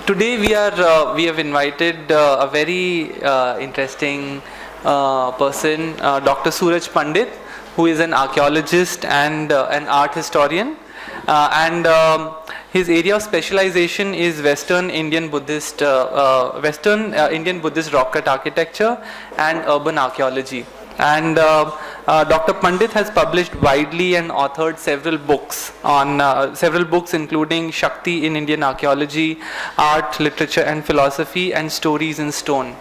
Today we have invited a very interesting person, Dr. Suraj Pandit, who is an archaeologist and an art historian, and his area of specialization is Western Indian Buddhist rock cut architecture and urban archaeology. And Dr. Pandit has published widely and authored several books including Shakti in Indian Archaeology, Art, Literature and Philosophy, and Stories in Stone.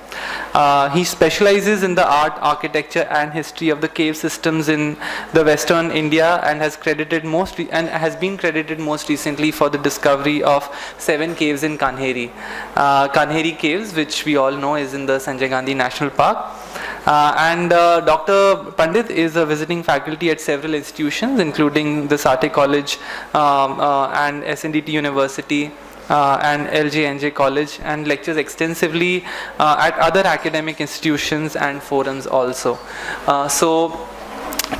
He specializes in the art, architecture and history of the cave systems in the Western India, and has been credited most recently for the discovery of 7 caves in Kanheri. Kanheri caves, which we all know is in the Sanjay Gandhi National Park. And Dr. Pandit is a visiting faculty at several institutions, including the Sathaye College and SNDT University and LJNJ College, and lectures extensively at other academic institutions and forums also. So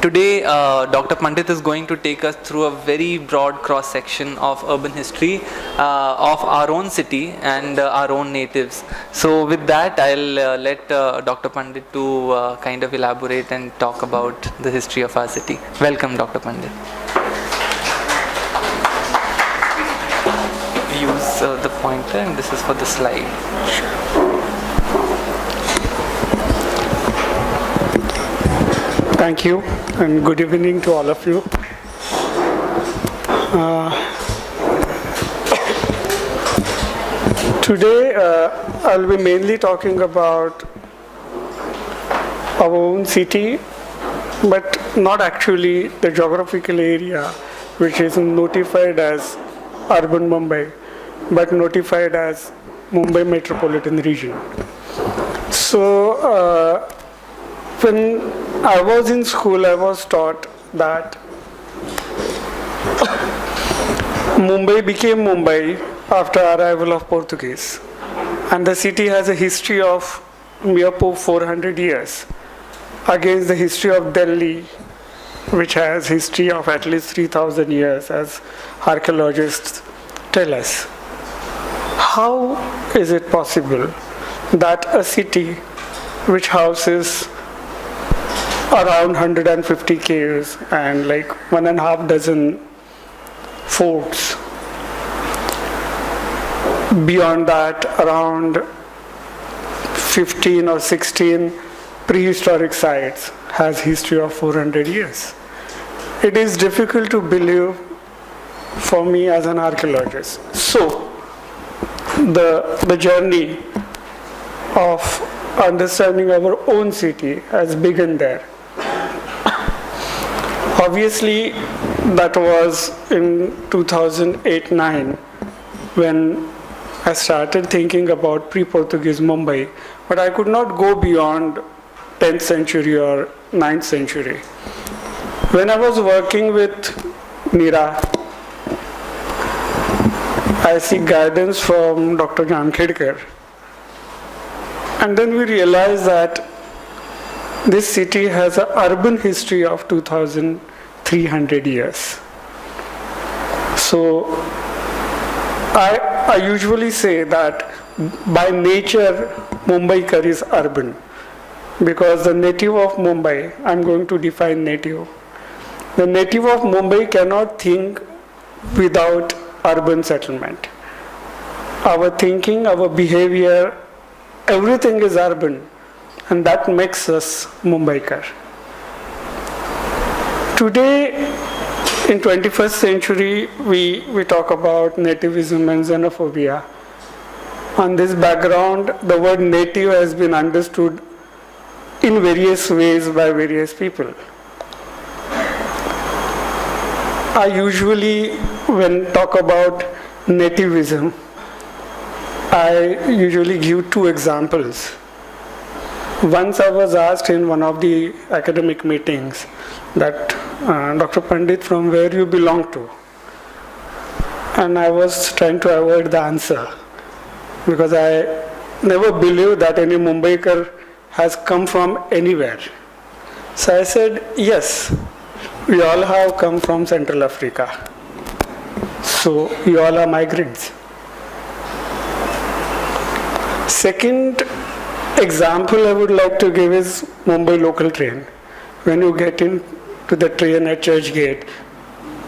today, Dr. Pandit is going to take us through a very broad cross-section of urban history of our own city and our own natives. So with that, I'll let Dr. Pandit to kind of elaborate and talk about the history of our city. Welcome, Dr. Pandit. We use the pointer, and this is for the slide. Thank you, and good evening to all of you. Today, I'll be mainly talking about our own city, but not actually the geographical area, which is notified as urban Mumbai, but notified as Mumbai Metropolitan Region. So, when I was in school, I was taught that Mumbai became Mumbai after arrival of Portuguese, and the city has a history of mere 400 years against the history of Delhi, which has history of at least 3,000 years, as archaeologists tell us. How is it possible that a city which houses around 150 caves and like 1.5 dozen forts, beyond that around 15 or 16 prehistoric sites, has history of 400 years? It is difficult to believe for me as an archaeologist. So the journey of understanding our own city has begun there. Obviously, that was in 2008-9 when I started thinking about pre-Portuguese Mumbai, but I could not go beyond 10th century or 9th century. When I was working with Nira, I seek guidance from Dr. Jankhetkar, and then we realized that this city has an urban history of 2,300 years. So I usually say that by nature Mumbaikar is urban, because the native of Mumbai, I'm going to define native. The native of Mumbai cannot think without urban settlement. Our thinking, our behavior, everything is urban, and that makes us Mumbaikar. Today, in 21st century, we talk about nativism and xenophobia. On this background, the word native has been understood in various ways by various people. I usually, when talk about nativism, I usually give 2 examples. Once I was asked in one of the academic meetings that, Dr. Pandit, from where you belong to? And I was trying to avoid the answer, because I never believed that any Mumbaikar has come from anywhere. So I said, yes, we all have come from Central Africa. So we all are migrants. Second example I would like to give is Mumbai local train. When you get into the train at Churchgate,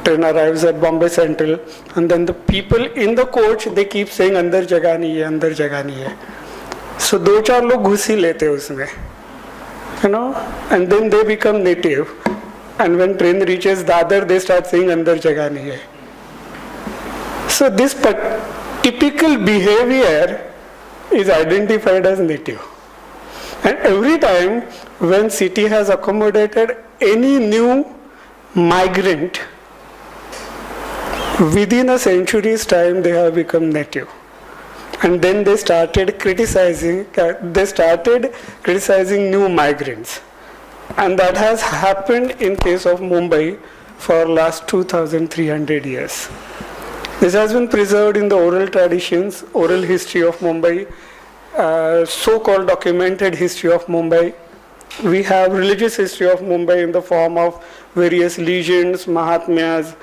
train arrives at Bombay Central, and then the people in the coach, they keep saying अंदर जगह नहीं है, अंदर जगह नहीं है. So दो चार लोग घुस ही लेते हैं उसमें, you know, and then they become native. And when train reaches Dadar, they start saying अंदर जगह नहीं है. So this typical behavior is identified as native. And every time when city has accommodated any new migrant, within a century's time they have become native. And then they started criticizing new migrants. And that has happened in case of Mumbai for last 2,300 years. This has been preserved in the oral traditions, oral history of Mumbai, so-called documented history of Mumbai. We have religious history of Mumbai in the form of various legends, mahatmyas,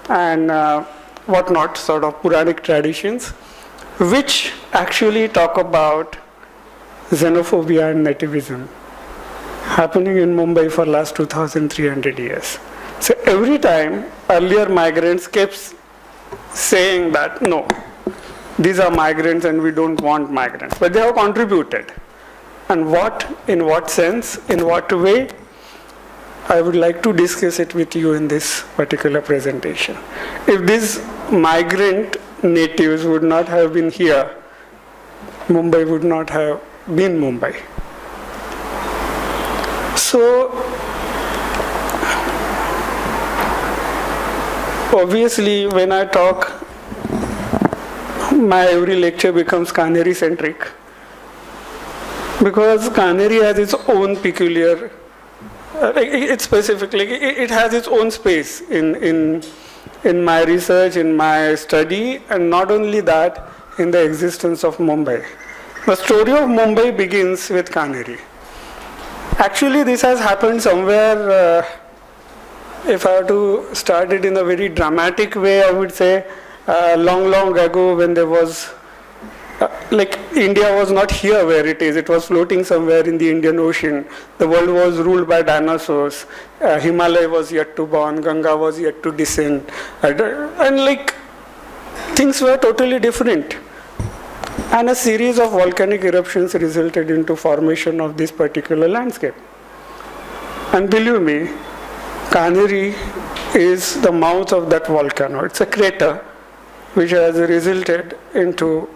and whatnot, sort of Puranic traditions, which actually talk about xenophobia and nativism happening in Mumbai for last 2,300 years. So every time earlier migrants kept saying that no, these are migrants and we don't want migrants, but they have contributed. And what, in what sense, in what way, I would like to discuss it with you in this particular presentation. If these migrant natives would not have been here, Mumbai would not have been Mumbai. So, obviously, when I talk, my every lecture becomes Kanheri centric, because Kanheri has its own peculiar, it has its own space in my research, in my study, and not only that, in the existence of Mumbai. The story of Mumbai begins with Kanheri. Actually, this has happened somewhere, if I have to start it in a very dramatic way, I would say long ago, when there was, like India was not here where it was floating somewhere in the Indian Ocean. The world was ruled by dinosaurs. Himalaya was yet to born, Ganga was yet to descend. And like, things were totally different. And a series of volcanic eruptions resulted into formation of this particular landscape. And believe me, Kanheri is the mouth of that volcano. It's a crater which has resulted into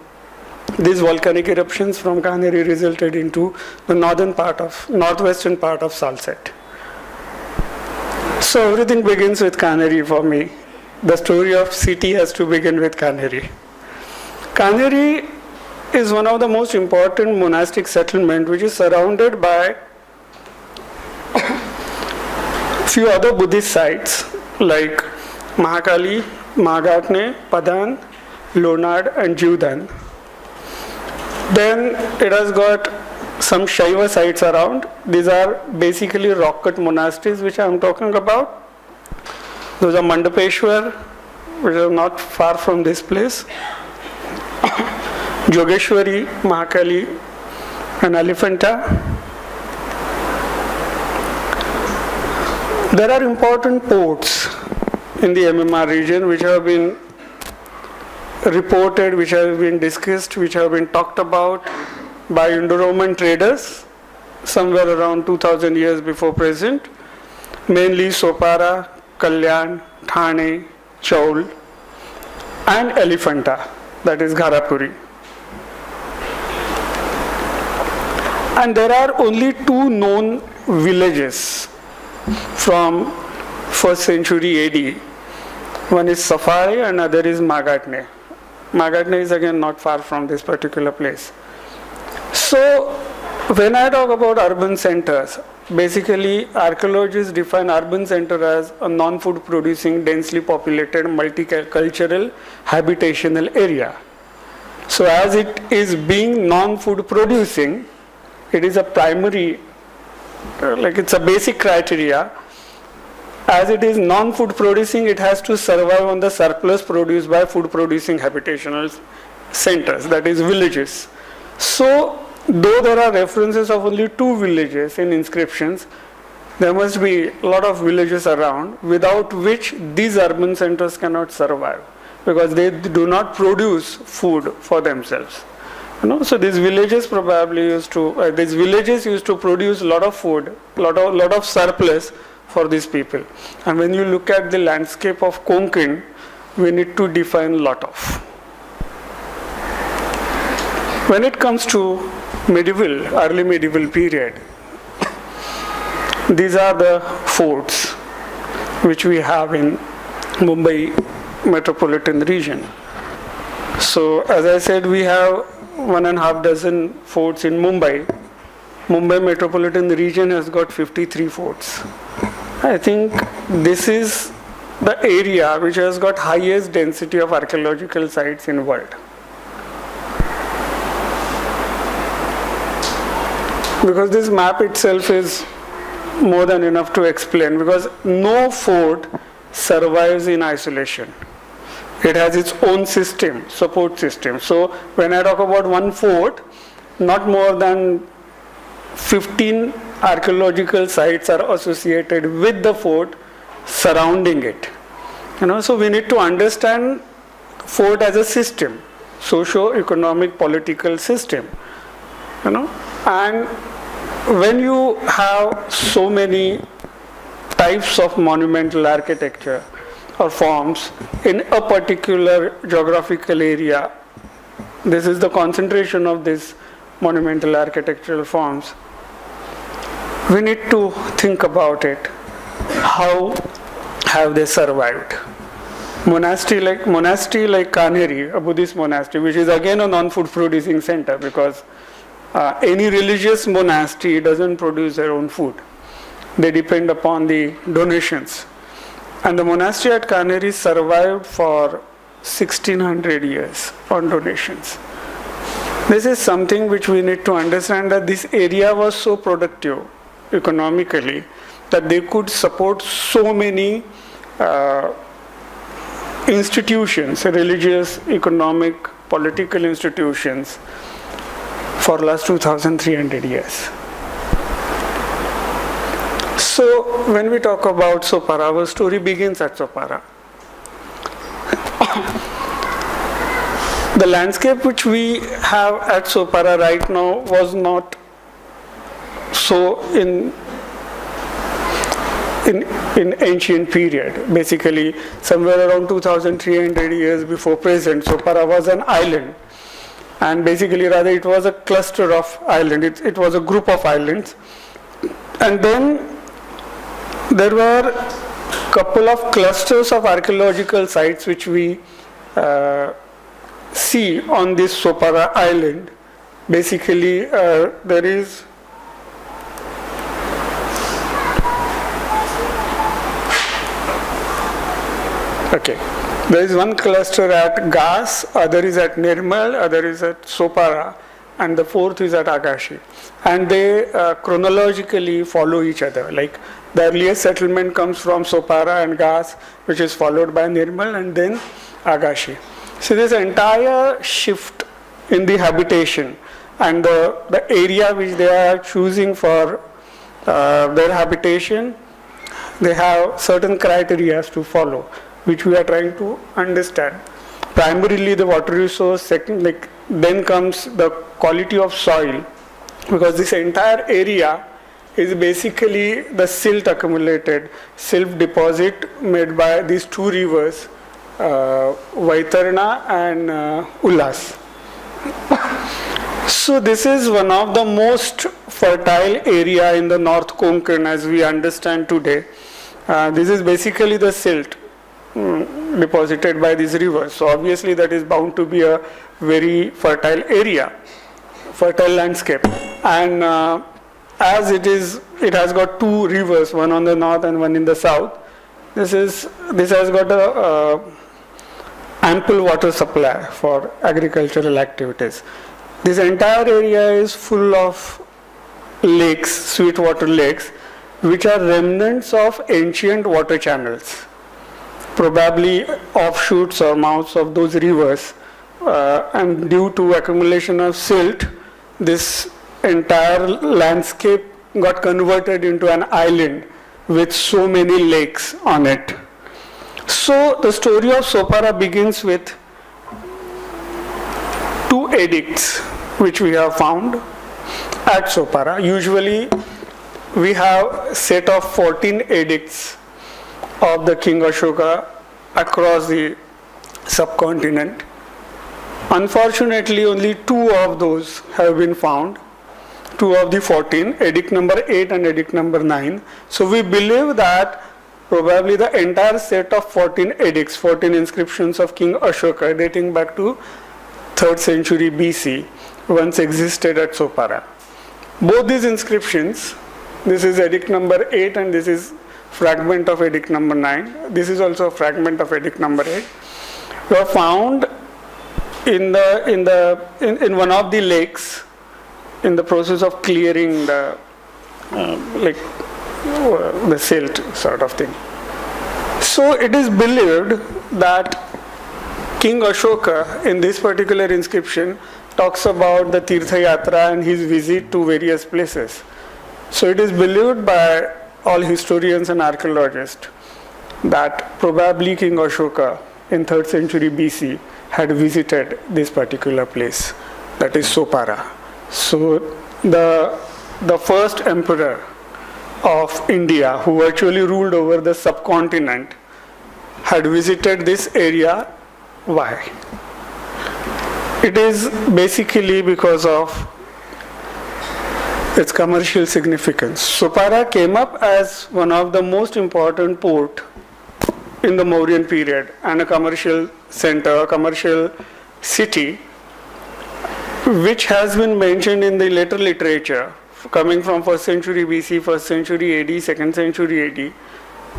these volcanic eruptions from Kanheri resulted into the northwestern part of Salsette. So everything begins with Kanheri for me. The story of city has to begin with Kanheri. Kanheri is one of the most important monastic settlement which is surrounded by few other Buddhist sites like Mahakali, Mahagatne, Padan, Lonad and Jivdan. Then it has got some Shaiva sites around. These are basically rock cut monasteries which I am talking about. Those are Mandapeshwar, which are not far from this place, Jogeshwari, Mahakali and Elephanta. There are important ports in the MMR region which have been reported, which have been discussed, which have been talked about by Indo-Roman traders somewhere around 2000 years before present, mainly Sopara, Kalyan, Thane, Chaul and Elephanta, that is Gharapuri. And there are only two known villages from 1st century AD. One is Sathaye and other is Mahagatne. Mahagatne is again not far from this particular place. So when I talk about urban centers, basically archaeologists define urban center as a non-food producing, densely populated, multicultural, habitational area. So as it is being non-food producing, it is a primary, like it's a basic criteria. As it is non-food producing, it has to survive on the surplus produced by food producing habitational centers, that is villages. So, though there are references of only 2 villages in inscriptions, there must be a lot of villages around without which these urban centers cannot survive, because they do not produce food for themselves. So these villages probably used to produce a lot of food, lot of surplus for these people. And when you look at the landscape of Konkan, we need to define lot of. When it comes to early medieval period, these are the forts which we have in Mumbai Metropolitan Region. So as I said, we have 1.5 dozen forts in Mumbai. Mumbai Metropolitan Region has got 53 forts. I think this is the area which has got highest density of archaeological sites in the world. Because this map itself is more than enough to explain, because no fort survives in isolation. It has its own system, support system. So when I talk about one fort, not more than 15 archaeological sites are associated with the fort surrounding it. So we need to understand fort as a system, socio-economic political system. And when you have so many types of monumental architecture or forms in a particular geographical area, this is the concentration of these monumental architectural forms, we need to think about it. How have they survived? Monastery like Kanheri, a Buddhist monastery, which is again a non-food producing center, because any religious monastery doesn't produce their own food. They depend upon the donations. And the monastery at Kanheri survived for 1600 years on donations. This is something which we need to understand, that this area was so productive economically that they could support so many institutions, religious, economic, political institutions for last 2300 years. So when we talk about Sopara, our story begins at Sopara. The landscape which we have at Sopara right now was not so in ancient period. Basically, somewhere around 2300 years before present, Sopara was an island. And basically, rather, it was a cluster of islands. It was a group of islands. And then there were a couple of clusters of archaeological sites which we see on this Sopara island. Basically, there is one cluster at Gas, other is at Nirmal, other is at Sopara, and the fourth is at Agashi. And they chronologically follow each other. Like the earliest settlement comes from Sopara and Gas, which is followed by Nirmal and then Agashi. So this entire shift in the habitation and the area which they are choosing for their habitation, they have certain criteria to follow, which we are trying to understand. Primarily the water resource, second, then comes the quality of soil, because this entire area is basically the silt accumulated, silt deposit made by these two rivers, Vaitarna and Ullas. So this is one of the most fertile area in the North Konkan as we understand today. This is basically the silt deposited by these rivers. So obviously that is bound to be a very fertile area, fertile landscape. And as it has got two rivers, one on the north and one in the south. This has got a ample water supply for agricultural activities. This entire area is full of lakes, sweetwater lakes, which are remnants of ancient water channels, probably offshoots or mouths of those rivers, and due to accumulation of silt, this entire landscape got converted into an island with so many lakes on it. So the story of Sopara begins with 2 edicts which we have found at Sopara. Usually we have a set of 14 edicts of the King Ashoka across the subcontinent. Unfortunately, only 2 of those have been found, 2 of the 14, edict number 8 and edict number 9. So we believe that probably the entire set of 14 edicts, 14 inscriptions of King Ashoka dating back to 3rd century BC once existed at Sopara. Both these inscriptions, this is edict number 8 and this is fragment of edict number 9. This is also a fragment of edict number 8. Were found in one of the lakes in the process of clearing the the silt sort of thing. So it is believed that King Ashoka in this particular inscription talks about the Tirtha Yatra and his visit to various places. So it is believed by all historians and archaeologists that probably King Ashoka in 3rd century BC had visited this particular place, that is Sopara. So the first emperor of India who actually ruled over the subcontinent had visited this area. Why? It is basically because of its commercial significance. Sopara came up as one of the most important port in the Mauryan period and a commercial center, a commercial city, which has been mentioned in the later literature coming from 1st century BC, 1st century AD, 2nd century AD,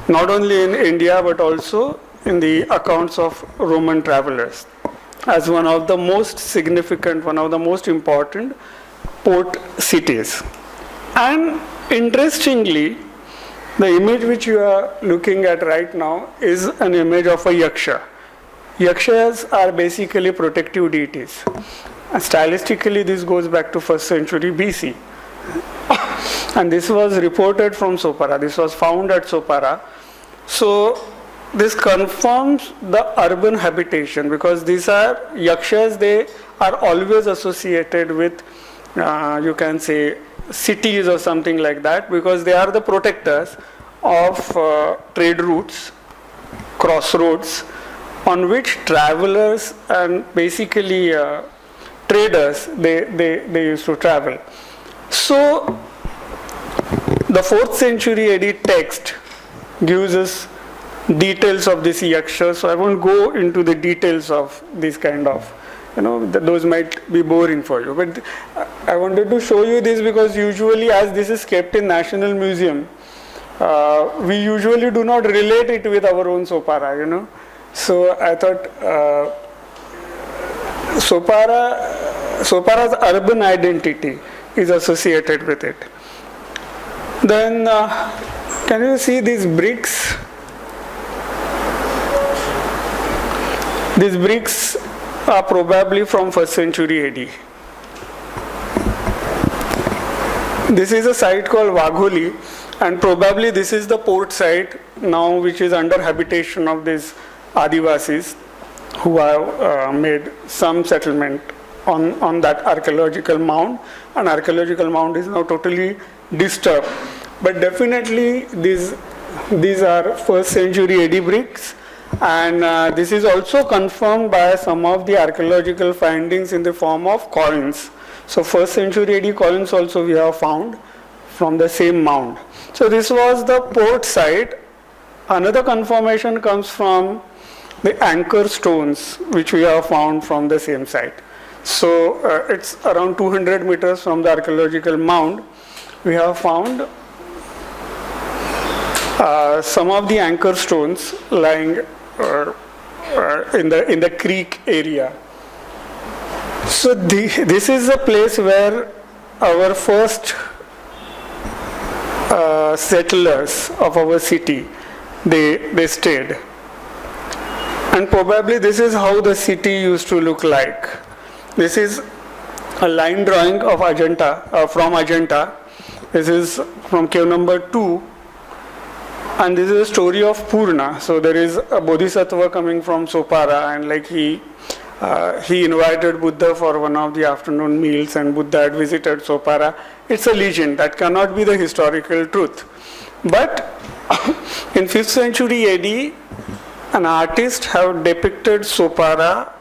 not only in India but also in the accounts of Roman travelers, as one of the most significant, one of the most important port cities. And interestingly, the image which you are looking at right now is an image of a yaksha. Yakshas are basically protective deities. And stylistically, this goes back to 1st century BC. And this was reported from Sopara. This was found at Sopara. So this confirms the urban habitation, because these are yakshas, they are always associated with, you can say, cities or something like that, because they are the protectors of trade routes, crossroads, on which travelers and basically traders, they used to travel. So the 4th century AD text gives us details of this yaksha, so I won't go into the details of this kind of, those might be boring for you. But I wanted to show you this because usually, as this is kept in National Museum, we usually do not relate it with our own Sopara, So I thought Sopara's urban identity is associated with it. Then, can you see these bricks? These bricks are probably from 1st century AD. This is a site called Wagholi, and probably this is the port site now which is under habitation of these Adivasis who have made some settlement on that archaeological mound. An archaeological mound is now totally disturbed. But definitely these are 1st century AD bricks, and this is also confirmed by some of the archaeological findings in the form of coins. So 1st century AD coins also we have found from the same mound. So this was the port site. Another confirmation comes from the anchor stones which we have found from the same site. So it's around 200 meters from the archaeological mound. We have found some of the anchor stones lying in the creek area. So this is the place where our first settlers of our city, they stayed. And probably this is how the city used to look like. This is a line drawing of Ajanta, from Ajanta. This is from cave number 2. And this is a story of Purna. So there is a bodhisattva coming from Sopara, and like he invited Buddha for one of the afternoon meals, and Buddha had visited Sopara. It's a legend that cannot be the historical truth. But in 5th century AD, an artist have depicted Sopara,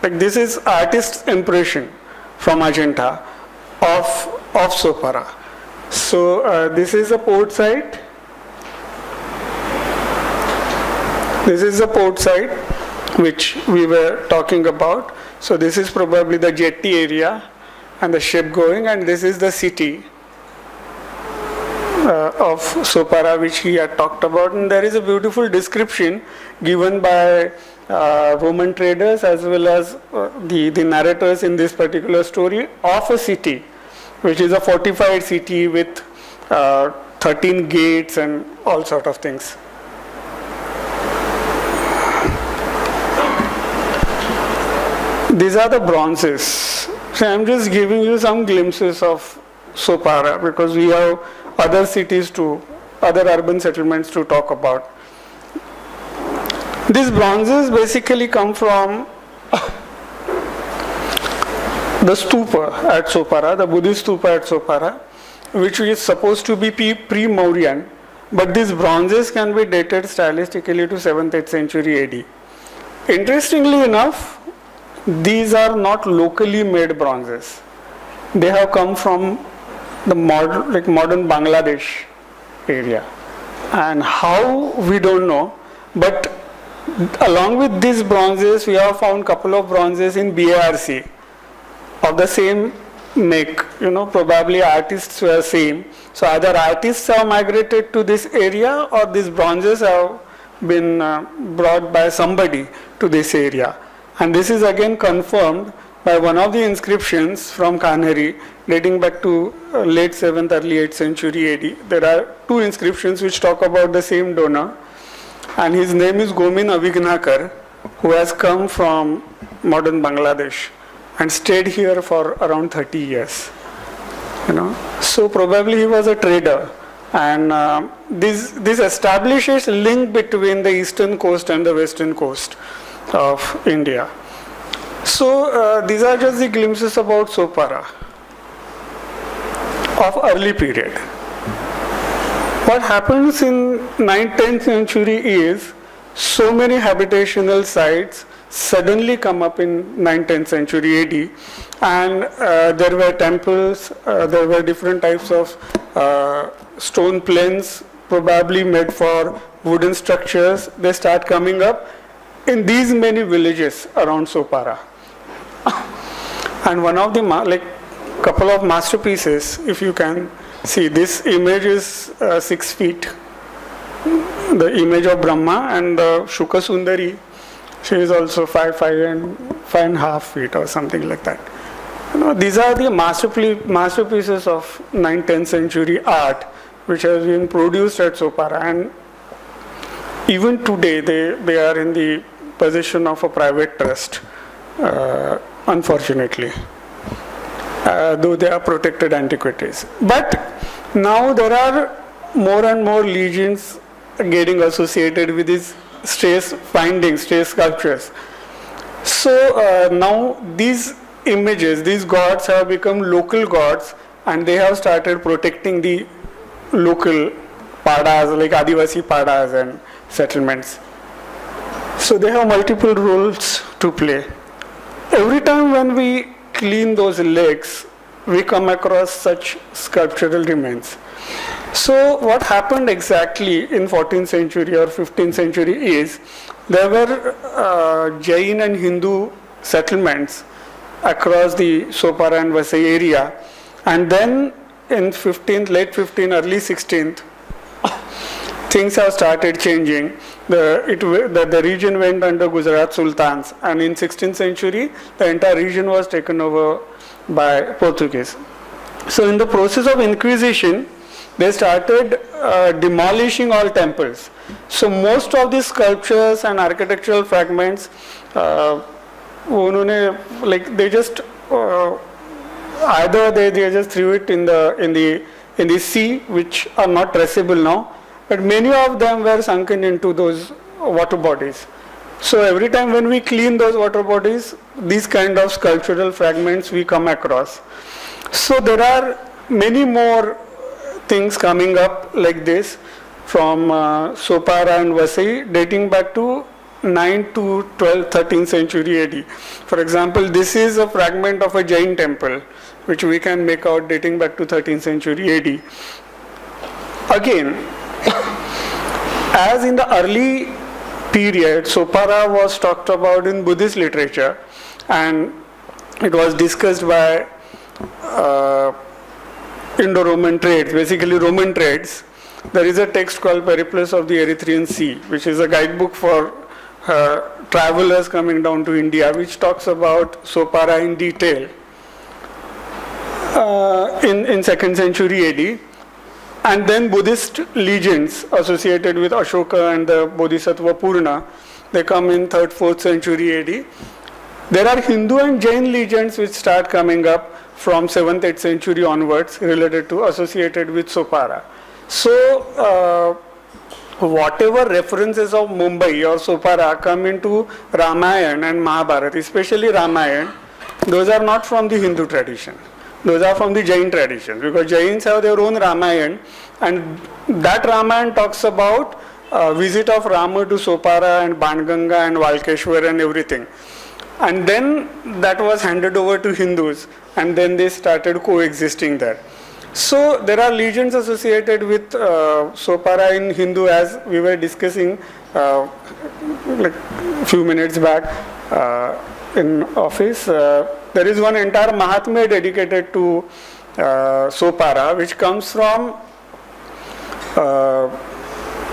like this is artist's impression from Ajanta of Sopara. So this is a port site. This is the port site which we were talking about. So this is probably the jetty area and the ship going, and this is the city of Sopara which he had talked about. And there is a beautiful description given by Roman traders as well as the narrators in this particular story of a city, which is a fortified city with 13 gates and all sort of things. These are the bronzes. So I'm just giving you some glimpses of Sopara because we have other cities other urban settlements to talk about. These bronzes basically come from the stupa at Sopara, the Buddhist stupa at Sopara, which is supposed to be pre-Mauryan, but these bronzes can be dated stylistically to 7th, 8th century AD. Interestingly enough, these are not locally made bronzes. They have come from the modern Bangladesh area. And how, we don't know, but along with these bronzes, we have found couple of bronzes in BARC of the same make, probably artists were same. So either artists have migrated to this area or these bronzes have been brought by somebody to this area. And this is again confirmed by one of the inscriptions from Kanheri dating back to late 7th, early 8th century AD. There are two inscriptions which talk about the same donor, and his name is Gomin Avignakar, who has come from modern Bangladesh and stayed here for around 30 years. So probably he was a trader, and this establishes link between the eastern coast and the western coast of India. So these are just the glimpses about Sopara of early period. What happens in 9th, 10th century is so many habitational sites suddenly come up in 9th, 10th century AD, and there were temples, there were different types of stone plains probably made for wooden structures. They start coming up in these many villages around Sopara. And one of the couple of masterpieces, if you can see, this image is 6 feet. The image of Brahma, and the Shuka Sundari, she is also 5.5 feet or something like that. These are the masterpieces of 9th, 10th century art which has been produced at Sopara, and even today they are in the possession of a private trust, unfortunately, though they are protected antiquities. But now there are more and more legends getting associated with these strays sculptures. So now these images, these gods have become local gods, and they have started protecting the local padas, like Adivasi padas and settlements. So they have multiple roles to play. Every time when we clean those lakes, we come across such sculptural remains. So what happened exactly in 14th century or 15th century is there were Jain and Hindu settlements across the Sopara and Vasai area, and then in late 15th, early 16th, things have started changing. The region went under Gujarat Sultans, and in 16th century, the entire region was taken over by Portuguese. So in the process of Inquisition, they started demolishing all temples. So most of these sculptures and architectural fragments, they just either they just threw it in the sea, which are not traceable now, but many of them were sunken into those water bodies. So every time when we clean those water bodies, these kind of sculptural fragments we come across. So there are many more things coming up like this from Sopara and Vasai, dating back to 9th to 12th, 13th century AD. For example, this is a fragment of a Jain temple, which we can make out dating back to 13th century AD. Again, as in the early period, Sopara was talked about in Buddhist literature, and it was discussed by Indo-Roman trades, basically Roman trades. There is a text called Periplus of the Erythraean Sea, which is a guidebook for travelers coming down to India, which talks about Sopara in detail in 2nd century AD. And then Buddhist legends associated with Ashoka and the Bodhisattva Purna, they come in 3rd, 4th century AD. There are Hindu and Jain legends which start coming up from 7th, 8th century onwards, related to, associated with Sopara. So, whatever references of Mumbai or Sopara come into Ramayana and Mahabharata, especially Ramayana, those are not from the Hindu tradition. Those are from the Jain tradition, because Jains have their own Ramayana, and that Ramayana talks about visit of Rama to Sopara and Banganga and Valkeshwar and everything. And then that was handed over to Hindus, and then they started coexisting there. So there are legends associated with Sopara in Hindu, as we were discussing like a few minutes back in office. There is one entire Mahatmya dedicated to Sopara, which comes from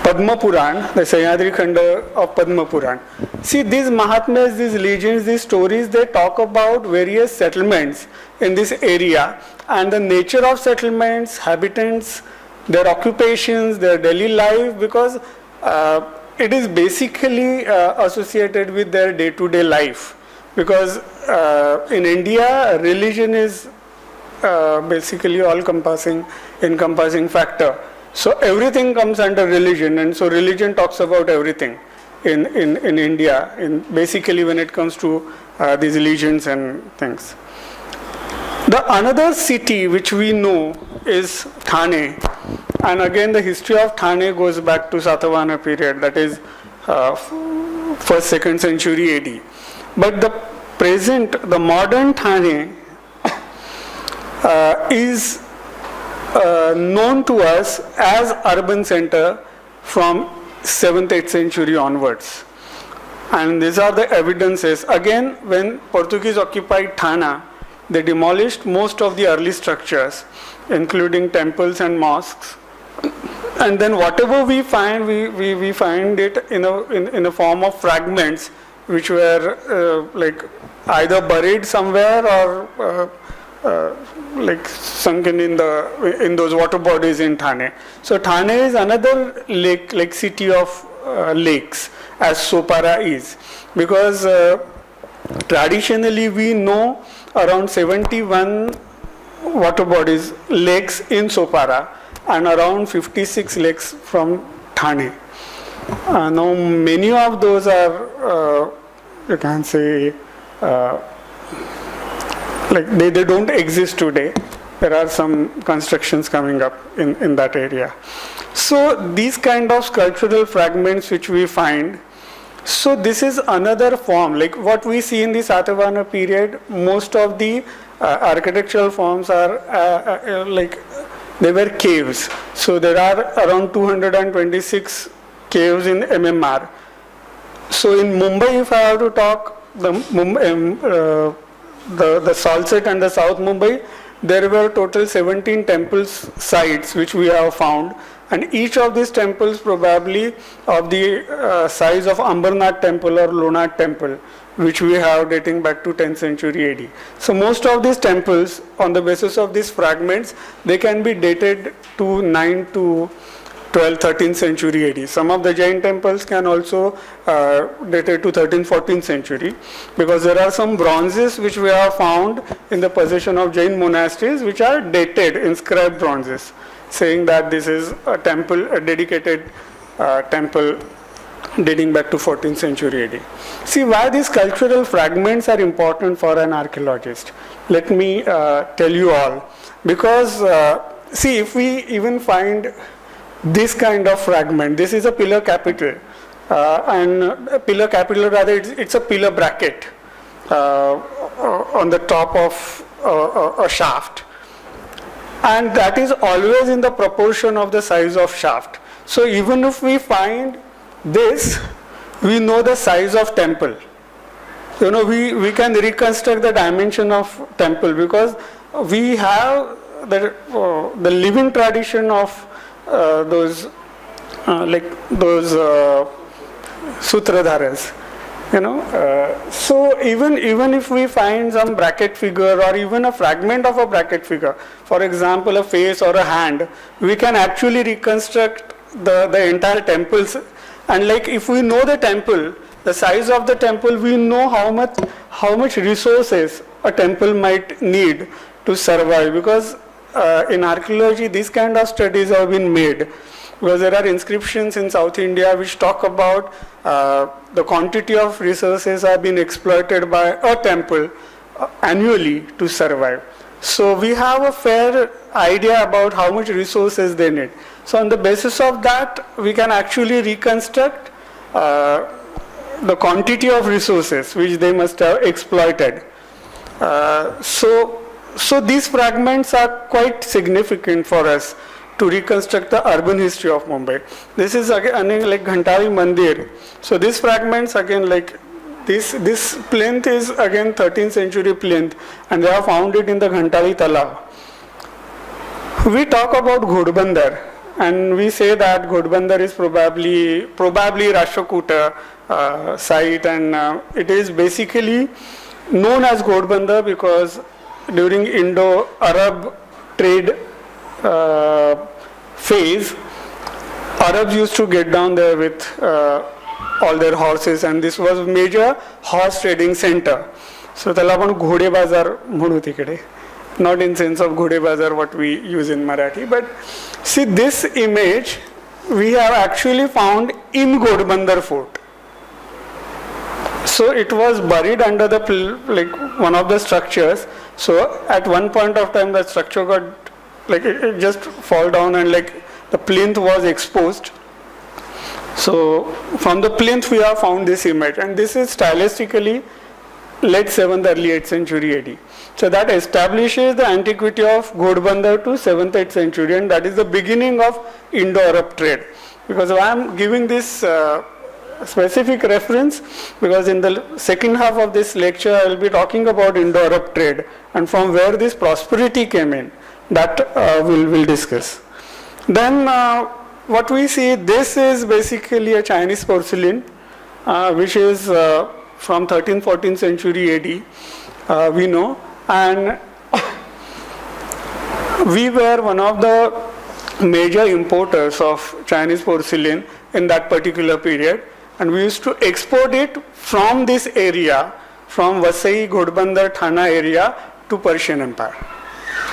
Padma Puran, the Sahyadri Khanda of Padma Puran. See, these Mahatmas, these legends, these stories, they talk about various settlements in this area and the nature of settlements, habitants, their occupations, their daily life, because it is basically associated with their day-to-day life. Because in India, religion is basically all-encompassing factor. So everything comes under religion, and so religion talks about everything in India, basically when it comes to these legends and things. The another city which we know is Thane, and again the history of Thane goes back to Satavahana period, that is 1st, 2nd century AD. But the modern Thane is known to us as urban center from 7th, 8th century onwards. And these are the evidences. Again, when Portuguese occupied Thane, they demolished most of the early structures, including temples and mosques. And then whatever we find, we find it in a form of fragments, which were like either buried somewhere or like sunken in those water bodies in Thane. So Thane is another lake city of lakes, as Sopara is, because traditionally we know around 71 water bodies, lakes in Sopara, and around 56 lakes from Thane. Now many of those are, you can say, like they don't exist today. There are some constructions coming up in that area. So these kind of sculptural fragments which we find, so this is another form, like what we see in the Satavahana period. Most of the architectural forms are like they were caves. So there are around 226 caves in MMR. So in Mumbai, if I have to talk, the Salsette and the South Mumbai, there were total 17 temples sites which we have found, and each of these temples probably of the size of Ambarnath temple or Lonath temple, which we have dating back to 10th century AD. So most of these temples, on the basis of these fragments, they can be dated to 9th to 12th, 13th century AD. Some of the Jain temples can also dated to 13th, 14th century, because there are some bronzes which we have found in the possession of Jain monasteries which are dated, inscribed bronzes, saying that this is a temple, a dedicated temple dating back to 14th century AD. See why these cultural fragments are important for an archaeologist. Let me tell you all. Because see, if we even find this kind of fragment, this is a pillar capital, and a pillar capital, rather it's a pillar bracket on the top of a shaft, and that is always in the proportion of the size of shaft. So even if we find this, we know the size of temple. You know, we can reconstruct the dimension of temple, because we have the living tradition of those sutradharas. You know, so even if we find some bracket figure or even a fragment of a bracket figure, for example a face or a hand, we can actually reconstruct the entire temples. And like if we know the temple, the size of the temple, we know how much resources a temple might need to survive, because in archaeology these kind of studies have been made, because there are inscriptions in South India which talk about the quantity of resources have been exploited by a temple annually to survive. So we have a fair idea about how much resources they need. So on the basis of that, we can actually reconstruct the quantity of resources which they must have exploited. So these fragments are quite significant for us to reconstruct the urban history of Mumbai. This is again like Kanheri Mandir. So these fragments again, like this plinth is again 13th century plinth, and they have found it in the Kanheri Talab. We talk about Ghodbandar, and we say that Ghodbandar is probably Rashtrakuta site, and it is basically known as Ghodbandar because during Indo-Arab trade phase, Arabs used to get down there with all their horses, and this was major horse trading center. So त्याला आपण घोडे बाजार म्हणू तिकडे, not in sense of घोडे बाजार what we use in Marathi, but see this image we have actually found in Ghodbandar fort. So it was buried under the one of the structures. So at one point of time the structure got it just fall down, and the plinth was exposed. So from the plinth we have found this image, and this is stylistically late 7th early 8th century AD. So that establishes the antiquity of Ghodbandar to 7th 8th century, and that is the beginning of Indo-Arab trade. Because I am giving this specific reference because in the second half of this lecture I will be talking about Indo-Arab trade and from where this prosperity came in. That we'll discuss. Then what we see, this is basically a Chinese porcelain which is from 13th 14th century AD, we know, and we were one of the major importers of Chinese porcelain in that particular period, and we used to export it from this area, from Vasai, Ghodbandar, Thana area to Persian Empire.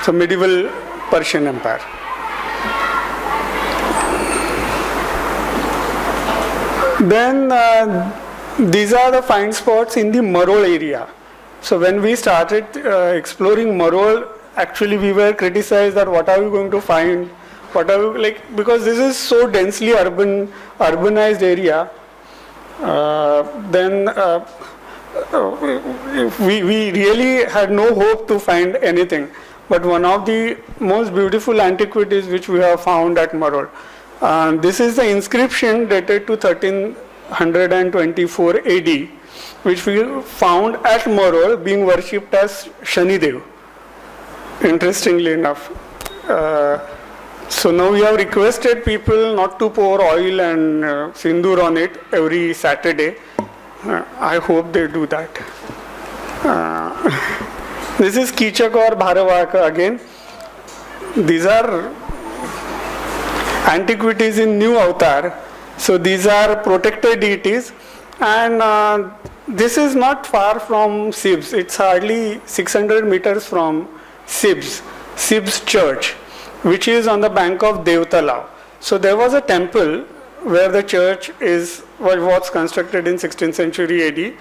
So medieval Persian Empire. Then these are the find spots in the Marol area. So when we started exploring Marol, actually we were criticized that what are we going to find, what are we because this is so densely urbanized area. Then we really had no hope to find anything. But one of the most beautiful antiquities which we have found at Marol, this is the inscription dated to 1324 AD, which we found at Marol being worshipped as Shanidev, interestingly enough. So now we have requested people not to pour oil and sindoor on it every Saturday. I hope they do that. This is Kichak or Bharavaka again. These are antiquities in new avatar. So these are protected deities, and this is not far from Sibs. It's hardly 600 meters from Sibs Church, which is on the bank of Devtalav. So there was a temple where the church was constructed in 16th century AD,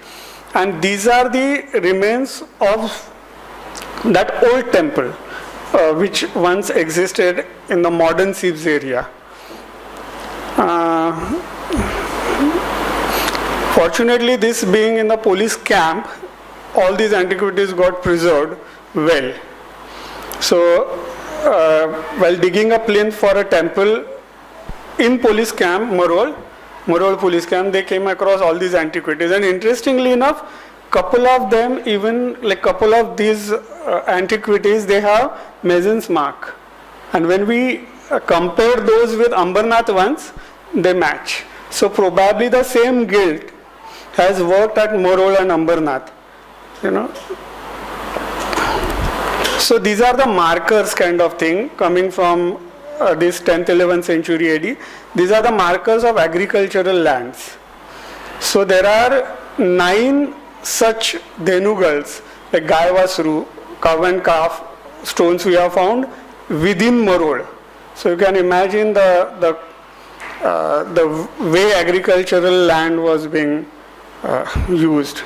and these are the remains of that old temple which once existed in the modern Sibs area. Fortunately, this being in the police camp, all these antiquities got preserved well. So while digging a plinth for a temple in police camp, Morol police camp, they came across all these antiquities, and interestingly enough, couple of them, even like couple of these antiquities, they have Mason's mark, and when we compare those with Ambarnath ones, they match. So probably the same guild has worked at Morol and Ambarnath, you know. So these are the markers kind of thing coming from this 10th, 11th century AD. These are the markers of agricultural lands. So there are 9 such Dhenugals, like Gaivasru, cow and calf stones we have found within Morol. So you can imagine the way agricultural land was being used.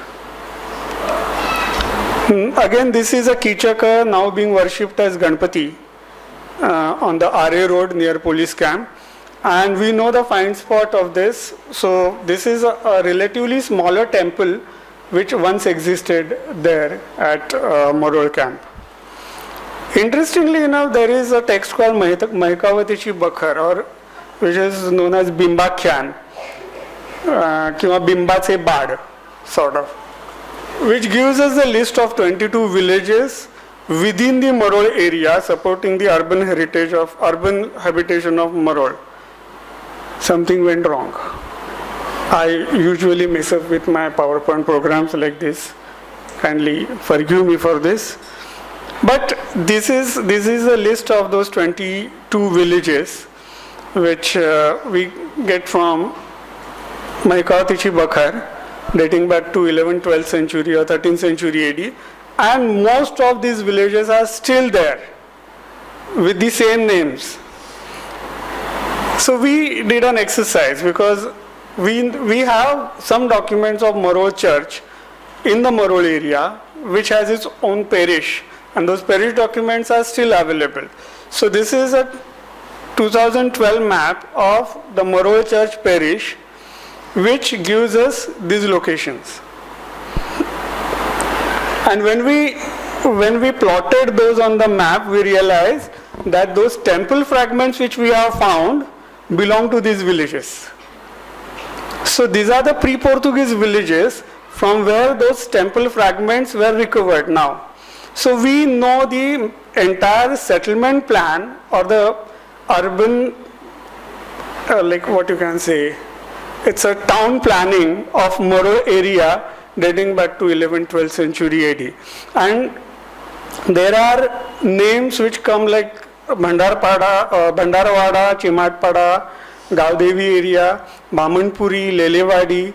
Again, this is a Kichaka now being worshipped as Ganpati on the RA road near police camp, and we know the find spot of this. So this is a relatively smaller temple which once existed there at Morol camp. Interestingly enough, there is a text called Mahikavatichi Bakhar, or which is known as Bimbakyan, किंवा बिंबाचे बाड, sort of, which gives us a list of 22 villages within the Morol area supporting the urban habitation of Morol. Something went wrong. I usually mess up with my PowerPoint programs like this. Kindly forgive me for this. But this is a list of those 22 villages which we get from Mahikavatichi Bakhar, dating back to 11th, 12th century or 13th century AD, and most of these villages are still there with the same names. So we did an exercise because we have some documents of Morol Church in the Morol area which has its own parish, and those parish documents are still available. So this is a 2012 map of the Morol Church parish which gives us these locations. And when we plotted those on the map, we realized that those temple fragments which we have found belong to these villages. So these are the pre-Portuguese villages from where those temple fragments were recovered now. So we know the entire settlement plan or the urban, like what you can say, it's a town planning of Morol area dating back to 11th, 12th century AD. And there are names which come like Bhandarawada, Chimatpada, Gaudevi area, Bamanpuri, Lelewadi,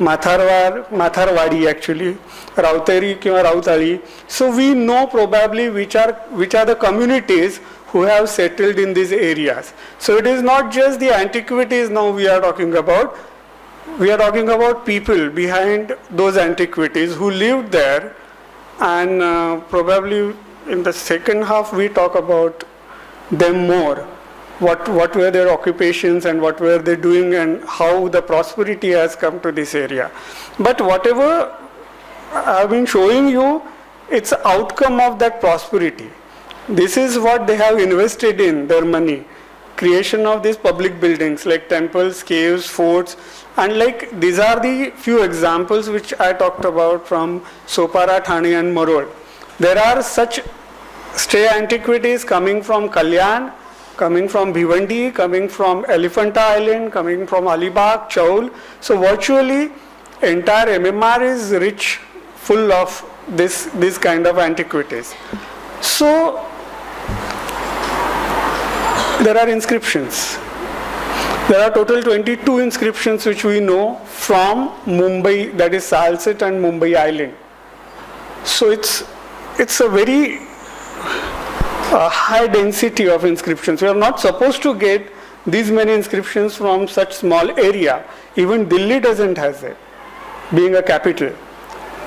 Matharwadi actually, Rautari kiwa Rautali. So we know probably which are the communities who have settled in these areas. So it is not just the antiquities now we are talking about. We are talking about people behind those antiquities who lived there, and probably in the second half we talk about them more. What were their occupations and what were they doing and how the prosperity has come to this area. But whatever I have been showing you, it's an outcome of that prosperity. This is what they have invested in, their money. Creation of these public buildings like temples, caves, forts, and like these are the few examples which I talked about from Sopara, Thane and Morol. There are such stray antiquities coming from Kalyan, coming from Bhiwandi, coming from Elephanta Island, coming from Alibag, Chaul. So virtually entire MMR is rich, full of this kind of antiquities. So there are inscriptions There are total 22 inscriptions which we know from Mumbai, that is Salsette and Mumbai Island. So it's a very high density of inscriptions. We are not supposed to get these many inscriptions from such small area. Even Delhi doesn't have it, being a capital.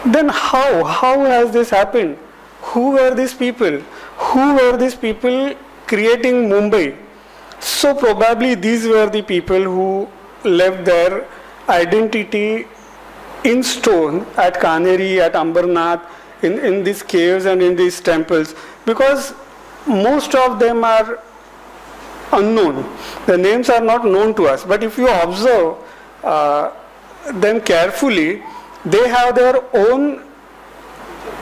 Then how has this happened? Who were these people? Who were these people creating Mumbai? So probably these were the people who left their identity in stone at Kanheri, at Ambernath, in these caves and in these temples, because most of them are unknown. The names are not known to us. But if you observe them carefully, they have their own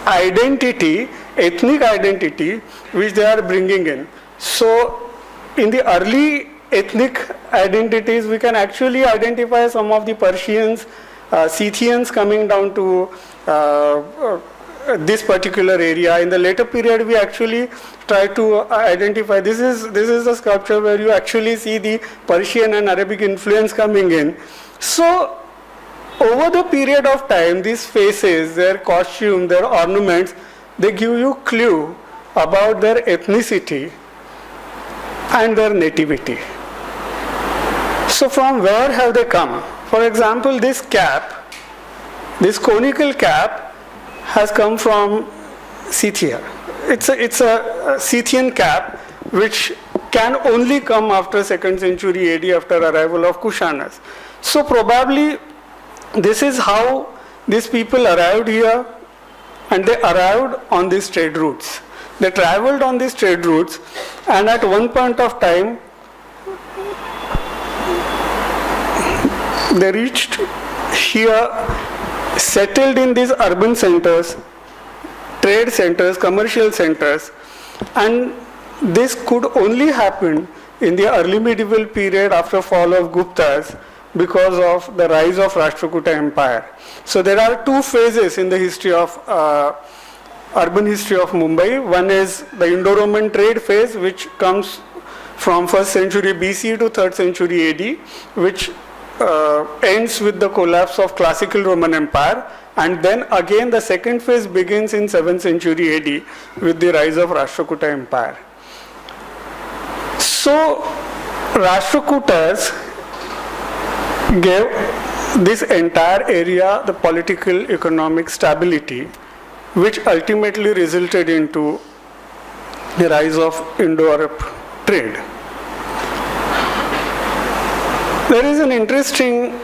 identity, ethnic identity, which they are bringing in. So in the early ethnic identities, we can actually identify some of the Persians, Scythians coming down to this particular area. In the later period, we actually try to identify. This is the sculpture where you actually see the Persian and Arabic influence coming in. So over the period of time, these faces, their costume, their ornaments, they give you clue about their ethnicity and their nativity. So from where have they come? For example, this cap, this conical cap, has come from Scythia. It's a Scythian cap which can only come after 2nd century AD, after arrival of Kushanas. So probably this is how these people arrived here, and they arrived on these trade routes. They traveled on these trade routes, and at one point of time they reached here, settled in these urban centers, trade centers, commercial centers, and this could only happen in the early medieval period after fall of Guptas because of the rise of Rashtrakuta Empire. So there are two phases in the history of urban history of Mumbai. One is the Indo-Roman trade phase, which comes from 1st century BC to 3rd century AD, which ends with the collapse of classical Roman Empire, and then again the second phase begins in 7th century AD with the rise of Rashtrakuta Empire. So Rashtrakutas gave this entire area the political economic stability, which ultimately resulted into the rise of Indo-Arab trade. There is an interesting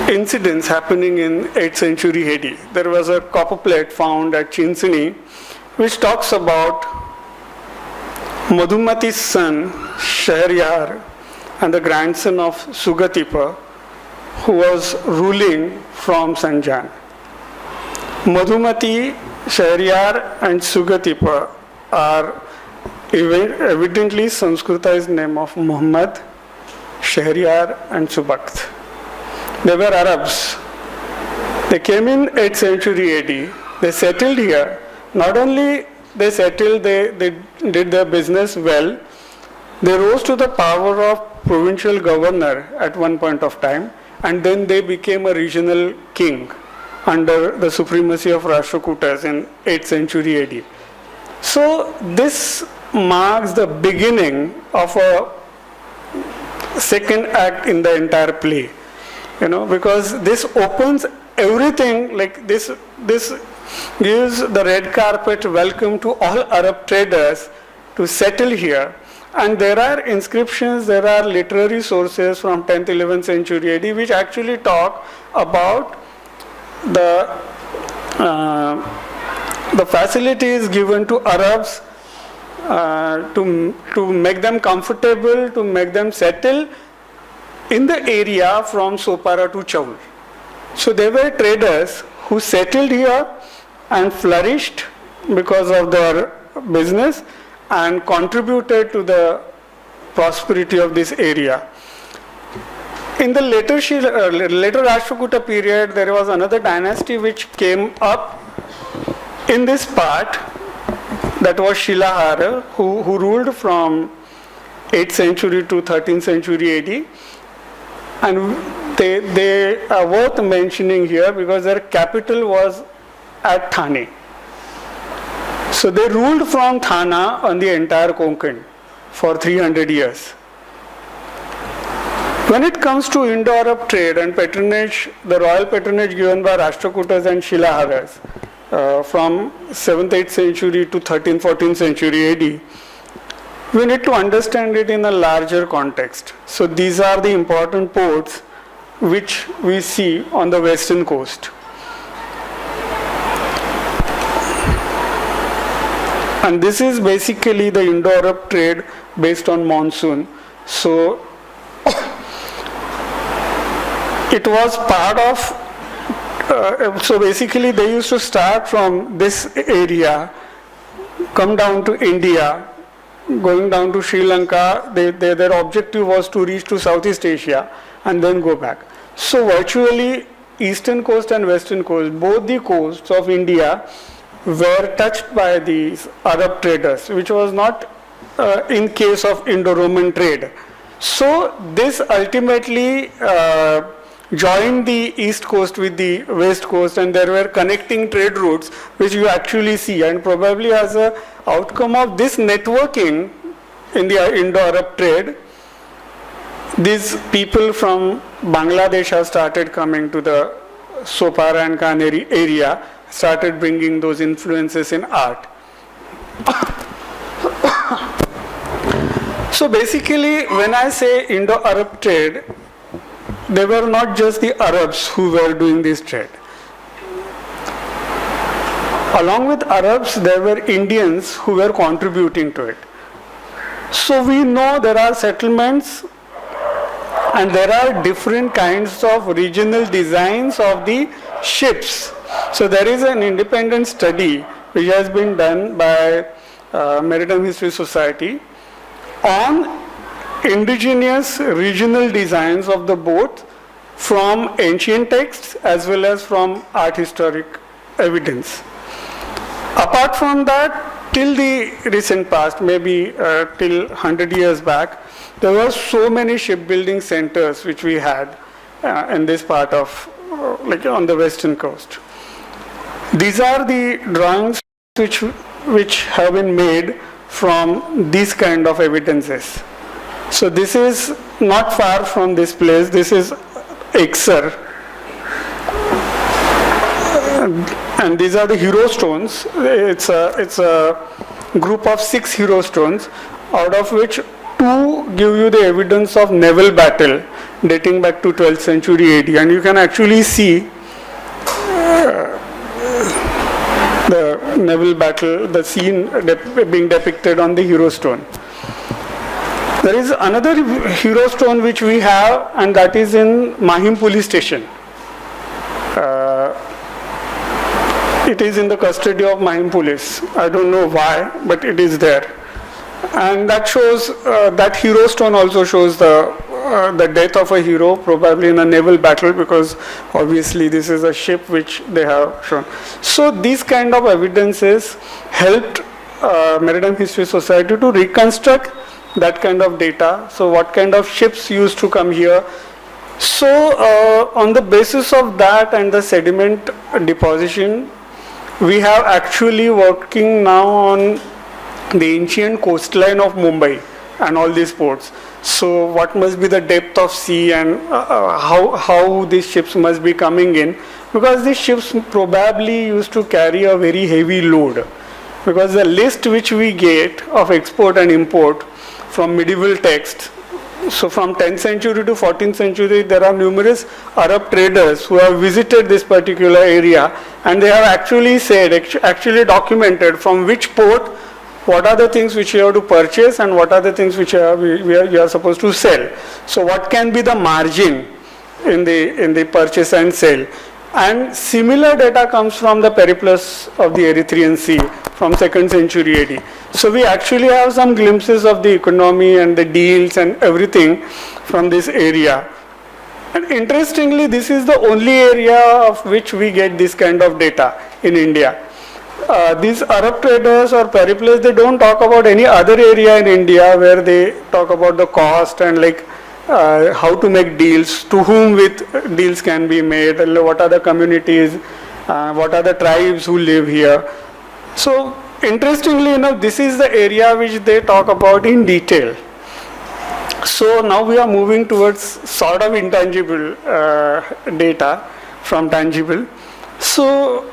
incident happening in 8th century AD. There was a copper plate found at Chinsini which talks about Madhumati's son Shahriyar and the grandson of Sugatipa, who was ruling from Sanjan. Madhumati, Shahriyar and Sugatipa are evidently Sanskritized name of Muhammad, Shahriyar and Subakht. They were Arabs. They came in 8th century AD. They settled here. Not only they settled, they did their business well. They rose to the power of provincial governor at one point of time, and then they became a regional king under the supremacy of Rashtrakutas in 8th century AD. So this marks the beginning of a second act in the entire play, because this opens everything, like this gives the red carpet welcome to all Arab traders to settle here. And there are inscriptions, there are literary sources from 10th, 11th century AD which actually talk about the facilities given to Arabs to make them comfortable, to make them settle in the area from Sopara to Chaul. So they were traders who settled here and flourished because of their business and contributed to the prosperity of this area. In the later Rashtrakuta period, there was another dynasty which came up in this part, that was Shilahara, who ruled from 8th century to 13th century AD. And they are worth mentioning here because their capital was at Thane. So they ruled from Thana on the entire Konkan for 300 years. When it comes to Indo-Arab trade and patronage, the royal patronage given by Rashtrakutas and Shilaharas from 7th, 8th century to 13th, 14th century AD, we need to understand it in a larger context. So these are the important ports which we see on the western coast. And this is basically the Indo-Arab trade based on monsoon. So it was part of, so basically they used to start from this area, come down to India, going down to Sri Lanka. Their objective was to reach to Southeast Asia and then go back. So virtually eastern coast and western coast, both the coasts of India were touched by these Arab traders, which was not in case of Indo-Roman trade. So this ultimately joined the east coast with the west coast, and there were connecting trade routes which you actually see, and probably as an outcome of this networking in the Indo-Arab trade, these people from Bangladesh have started coming to the Sopara and Kanheri area, started bringing those influences in art. So basically, when I say Indo-Arab trade, they were not just the Arabs who were doing this trade. Along with Arabs, there were Indians who were contributing to it. So we know there are settlements and there are different kinds of regional designs of the ships. So there is an independent study which has been done by Maritime History Society on indigenous regional designs of the boat from ancient texts as well as from art historic evidence. Apart from that, till the recent past, maybe till 100 years back, there were so many shipbuilding centers which we had in this part of, like on the western coast. These are the drawings which have been made from these kind of evidences. So this is not far from this place. This is Exer. And these are the hero stones. It's a group of 6 hero stones, out of which 2 give you the evidence of naval battle dating back to 12th century AD. And you can actually see the naval battle, the scene being depicted on the hero stone. There is another hero stone which we have, and that is in Mahim police station. It is in the custody of Mahim police. I don't know why, but it is there. And that shows, that hero stone also shows the death of a hero, probably in a naval battle, because obviously this is a ship which they have shown. So these kind of evidences helped Maritime History Society to reconstruct that kind of data. So what kind of ships used to come here. So on the basis of that and the sediment deposition, we have actually working now on the ancient coastline of Mumbai and all these ports. So what must be the depth of sea and how these ships must be coming in, because these ships probably used to carry a very heavy load, because the list which we get of export and import from medieval texts, so from 10th century to 14th century, there are numerous Arab traders who have visited this particular area, and they have actually said, actually documented from which port, what are the things which you have to purchase and what are the things which you are supposed to sell. So what can be the margin in the purchase and sale. And similar data comes from the periplus of the Erythraean Sea from 2nd century AD. So we actually have some glimpses of the economy and the deals and everything from this area. And interestingly, this is the only area of which we get this kind of data in India. these Arab traders or periplets, they don't talk about any other area in India where they talk about the cost and like how to make deals, to whom with deals can be made, what are the communities, what are the tribes who live here. So interestingly enough, this is the area which they talk about in detail. So now we are moving towards sort of intangible data from tangible. So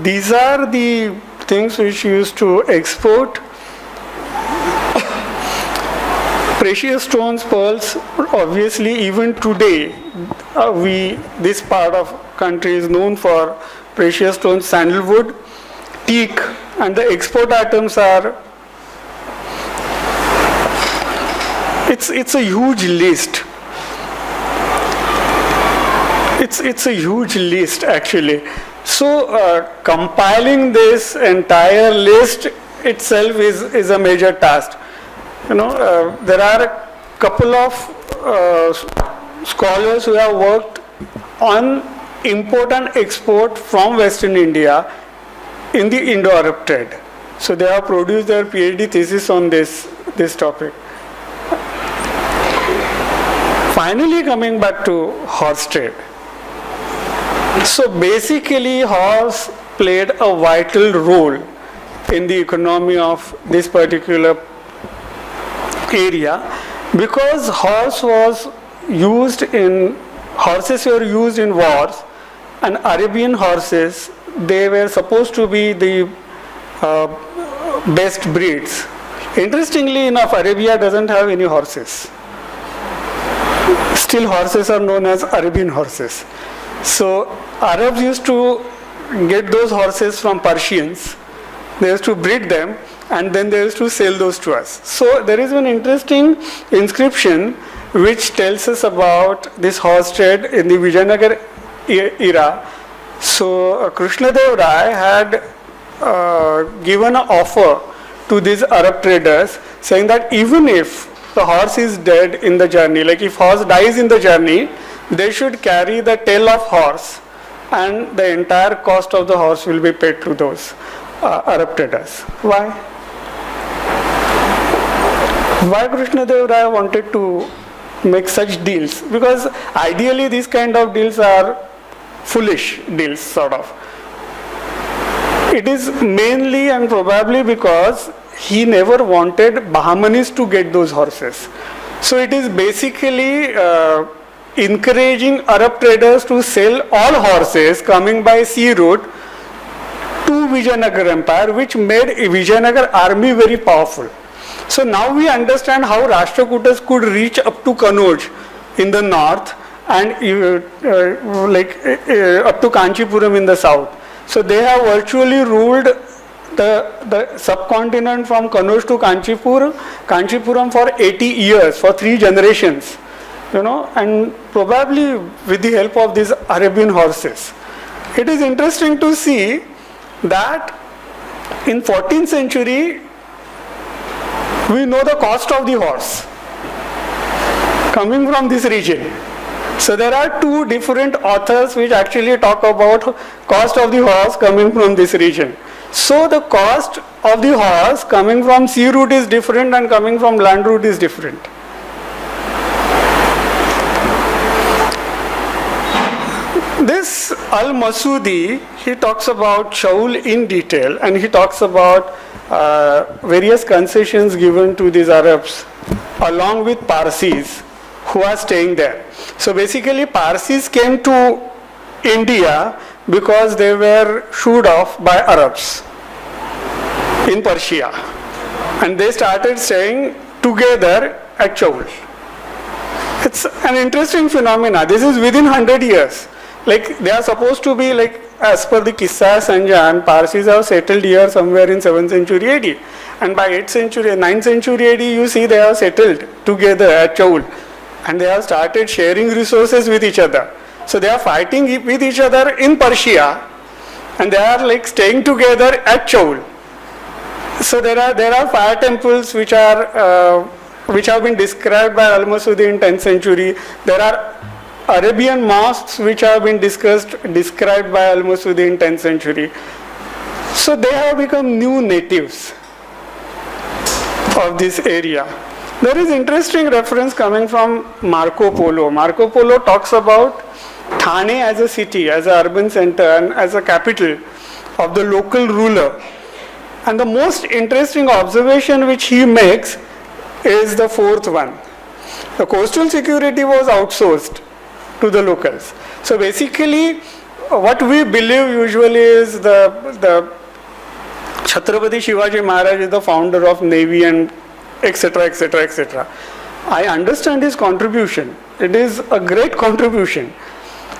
these are the things which used to export. Precious stones, pearls, obviously even today this part of country is known for precious stones, sandalwood, teak, and the export items are, it's a huge list. It's a huge list actually. So compiling this entire list itself is a major task. There are a couple of scholars who have worked on import and export from Western India in the Indo-Arab trade. So they have produced their PhD thesis on this topic. Finally, coming back to horse trade. So basically, horse played a vital role in the economy of this particular area, because horses were used in wars, and Arabian horses, they were supposed to be the best breeds. Interestingly enough, Arabia doesn't have any horses. Still, horses are known as Arabian horses. So Arabs used to get those horses from Persians. They used to breed them, and then they used to sell those to us. So there is an interesting inscription which tells us about this horse trade in the Vijayanagar era. So Krishna Dev Rai had given an offer to these Arab traders, saying that even if the horse is dead in the journey, like if horse dies in the journey, they should carry the tail of horse, and the entire cost of the horse will be paid to those Arab traders. Why? Why Krishna Dev Rai wanted to make such deals? Because ideally these kind of deals are foolish deals, sort of. It is mainly and probably because he never wanted Bahmanis to get those horses. So it is basically encouraging Arab traders to sell all horses coming by sea route to Vijayanagar Empire, which made Vijayanagar army very powerful. So now we understand how Rashtrakutas could reach up to Kanauj in the north and up to Kanchipuram in the south. So they have virtually ruled the subcontinent from Kanauj to Kanchipuram for 80 years, for 3 generations, and probably with the help of these Arabian horses. It is interesting to see that in 14th century, we know the cost of the horse coming from this region. So there are 2 different authors which actually talk about cost of the horse coming from this region. So the cost of the horse coming from sea route is different and coming from land route is different. This Al-Masudi, he talks about Chaul in detail, and he talks about various concessions given to these Arabs along with Parsis who are staying there. So basically Parsis came to India because they were shooed off by Arabs in Persia, and they started staying together at Chaul. It's an interesting phenomena. This is within 100 years. Like they are supposed to be, like as per the Kissa Sanjan, Parsis have settled here somewhere in 7th century AD, and by 8th century, 9th century AD, you see they have settled together at Chaul, and they have started sharing resources with each other. So they are fighting with each other in Persia, and they are like staying together at Chaul. So there are fire temples which have been described by Al-Masudi in 10th century. There are Arabian mosques which have been described by Al-Masudi in 10th century. So they have become new natives of this area. There is interesting reference coming from Marco Polo. Marco Polo talks about Thane as a city, as an urban center and as a capital of the local ruler. And the most interesting observation which he makes is the fourth one. The coastal security was outsourced to the locals. So basically, what we believe usually is the Chhatrapati Shivaji Maharaj is the founder of Navy and etc., etc., etc. I understand his contribution. It is a great contribution.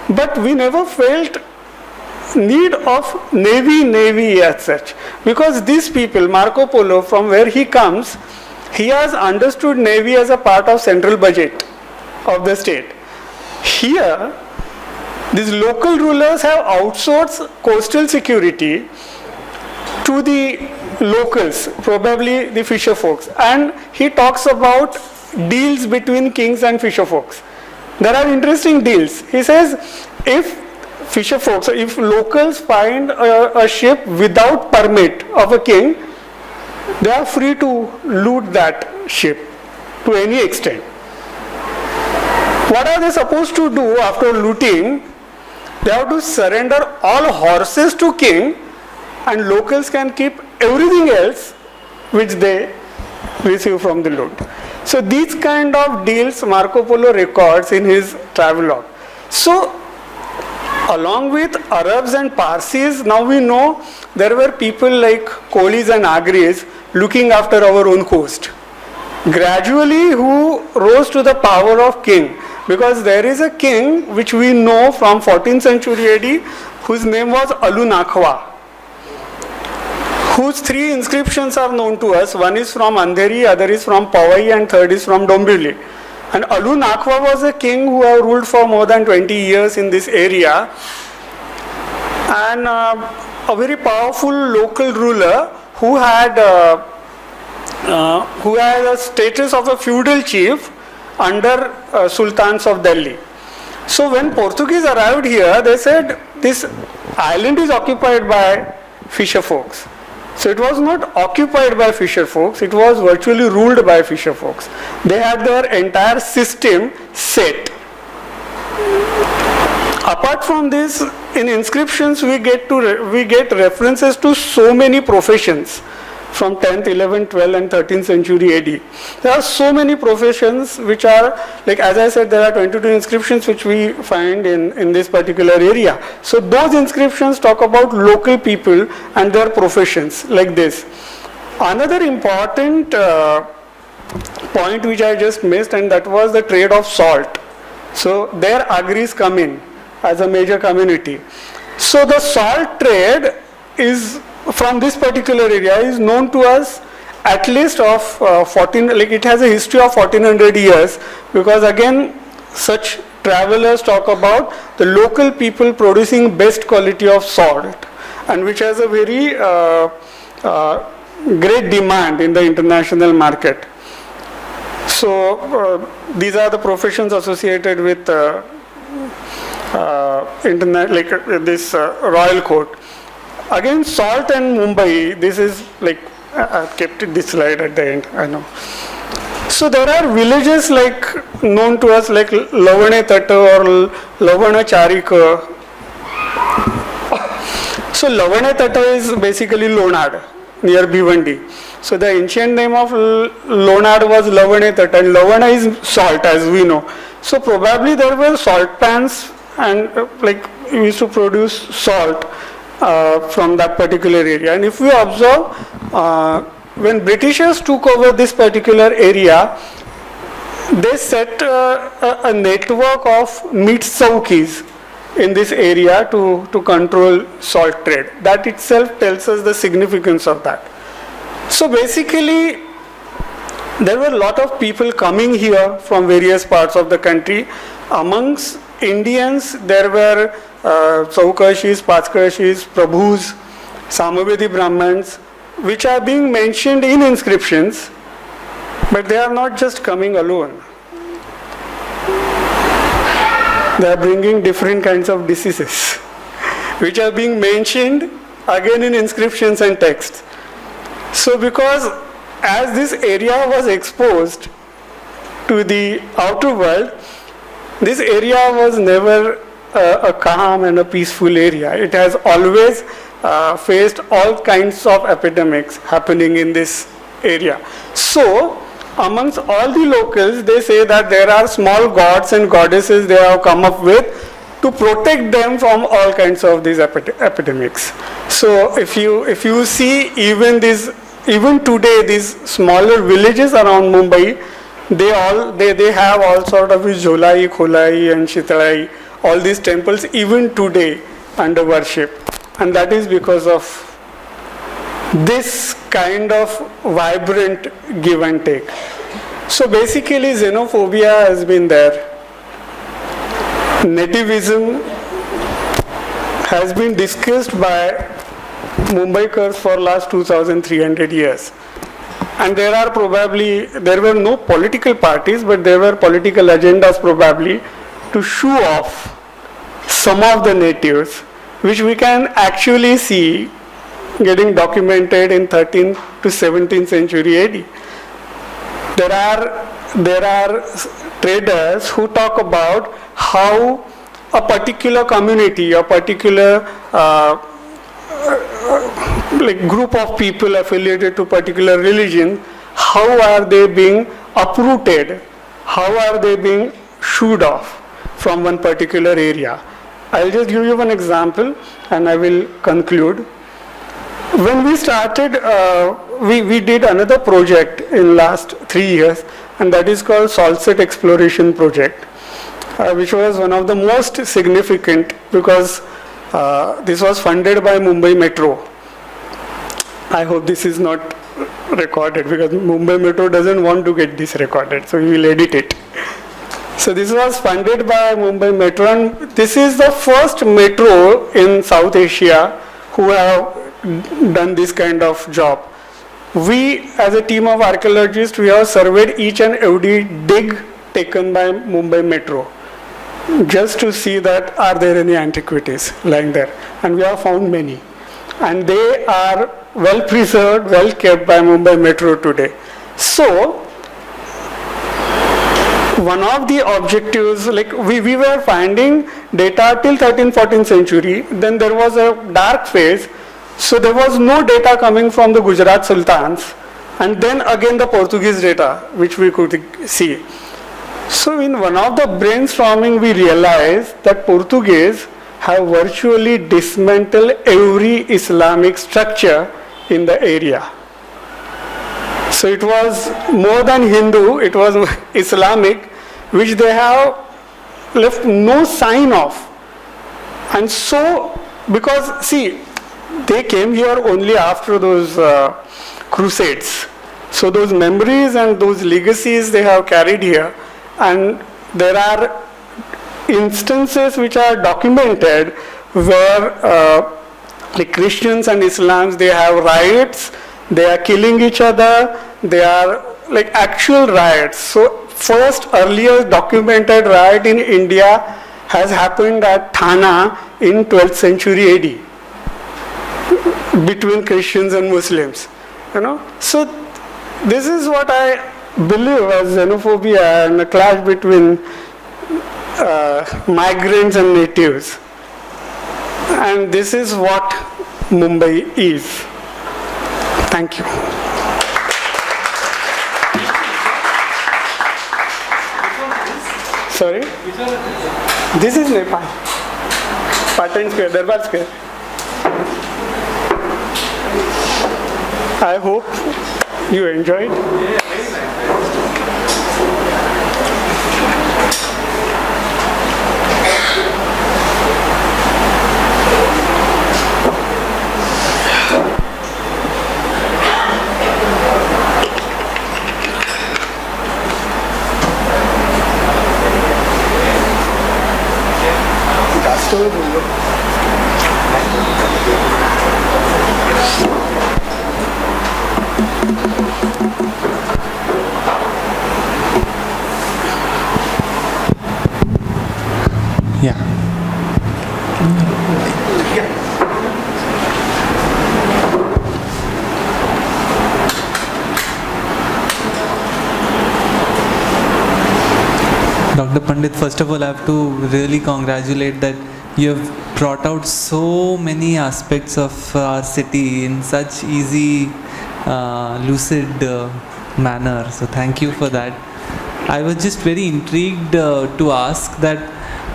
But we never felt need of Navy as such. Because these people, Marco Polo, from where he comes, he has understood Navy as a part of central budget of the state. Here, these local rulers have outsourced coastal security to the locals, probably the fisher folks. And he talks about deals between kings and fisher folks. There are interesting deals. He says, if locals find a ship without permit of a king, they are free to loot that ship to any extent. What are they supposed to do after looting? They have to surrender all horses to king, and locals can keep everything else which they receive from the loot. So these kind of deals Marco Polo records in his travelogue. So along with Arabs and Parsis, now we know there were people like Kolis and Agris looking after our own coast. Gradually who rose to the power of king, because there is a king which we know from 14th century AD whose name was Alu Nakhwa, whose three inscriptions are known to us. One is from Andheri, other is from Powai, and third is from Dombivli. And Alu Nakhwa was a king who had ruled for more than 20 years in this area, and a very powerful local ruler who had a status of a feudal chief under sultans of Delhi. So when Portuguese arrived here, they said this island is occupied by fisher folks. So it was not occupied by fisher folks, it was virtually ruled by fisher folks. They had their entire system set. Apart from this, in inscriptions we get references to so many professions from 10th, 11th, 12th and 13th century AD. There are so many professions which are, like as I said, there are 22 inscriptions which we find in this particular area. So those inscriptions talk about local people and their professions like this. Another important point which I just missed, and that was the trade of salt. So there Agris come in as a major community. So the salt trade is from this particular area is known to us at least of it has a history of 1400 years, because again such travelers talk about the local people producing best quality of salt, and which has a very great demand in the international market. So these are the professions associated with this royal court. Again, salt and Mumbai, this is like, I've kept this slide at the end, I know. So there are villages like known to us like Lavane Tata or Lavana Charika. So Lavane Tata is basically Lonad, near Bhiwandi. So the ancient name of Lonad was Lavane Tata, and Lavana is salt as we know. So probably there were salt pans, and we used to produce salt from that particular area. And if we observe, when Britishers took over this particular area, they set a network of meat chowkis in this area to control salt trade. That itself tells us the significance of that. So basically, there were a lot of people coming here from various parts of the country. Amongst Indians, there were Chaukashis, Pachkashis, Prabhus, Samavedi Brahmans, which are being mentioned in inscriptions, but they are not just coming alone. They are bringing different kinds of diseases, which are being mentioned again in inscriptions and texts. So because as this area was exposed to the outer world, this area was never a calm and a peaceful area. It has always faced all kinds of epidemics happening in this area. So amongst all the locals, they say that there are small gods and goddesses they have come up with to protect them from all kinds of these epidemics. So if you see even today these smaller villages around Mumbai, they have all sort of Jolai, Kholai and Shitalai, all these temples even today under worship, and that is because of this kind of vibrant give and take. So basically xenophobia has been there. Nativism has been discussed by Mumbaikars for last 2,300 years. And there were no political parties, but there were political agendas probably to show off some of the natives, which we can actually see getting documented in 13th to 17th century AD. There are traders who talk about how a particular community, a particular group of people affiliated to particular religion, how are they being uprooted, how are they being shooed off from one particular area. I'll just give you one example and I will conclude. When we started, we did another project in last 3 years, and that is called Salset Exploration Project, which was one of the most significant because this was funded by Mumbai Metro. I hope this is not recorded because Mumbai Metro doesn't want to get this recorded, so we will edit it. So this was funded by Mumbai Metro, and this is the first metro in South Asia who have done this kind of job. We, as a team of archaeologists, we have surveyed each and every dig taken by Mumbai Metro just to see that are there any antiquities lying there, and we have found many, and they are well preserved, well kept by Mumbai Metro today. So one of the objectives, like we were finding data till 13th, 14th century, then there was a dark phase, so there was no data coming from the Gujarat Sultans, and then again the Portuguese data which we could see. So in one of the brainstorming we realized that Portuguese have virtually dismantled every Islamic structure in the area. So it was more than Hindu, it was Islamic, which they have left no sign of. And so, because see, they came here only after those crusades. So those memories and those legacies they have carried here, and there are instances which are documented where like Christians and Islams, they have riots, they are killing each other, they are like actual riots. So first earliest documented riot in India has happened at Thana in 12th century AD between Christians and Muslims. So this is what I believe as xenophobia and a clash between migrants and natives. And this is what Mumbai is. Thank you. Sorry? This is Nepal. Patan Square, Darbar Square. I hope you enjoyed. Yeah. Dr. Pandit, first of all, I have to really congratulate that you have brought out so many aspects of our city in such easy, lucid manner. So thank you for that. I was just very intrigued to ask that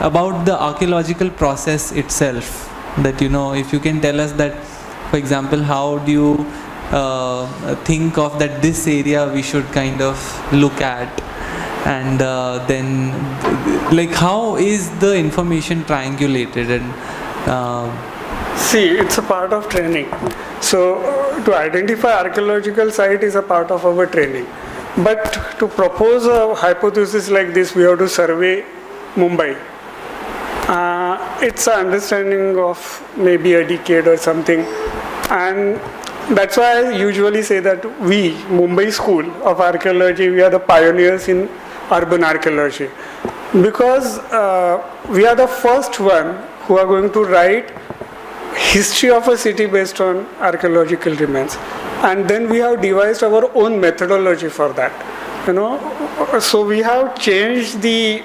about the archaeological process itself. That, you know, if you can tell us that, for example, how do you think of that this area we should kind of look at, and then like how is the information triangulated, and See, it's a part of training. So, to identify archaeological site is a part of our training. But to propose a hypothesis like this, we have to survey Mumbai. It's an understanding of maybe a decade or something. And that's why I usually say that we, Mumbai School of Archaeology, we are the pioneers in urban archaeology. Because we are the first one who are going to write history of a city based on archaeological remains, and then we have devised our own methodology for that, you know. So we have changed the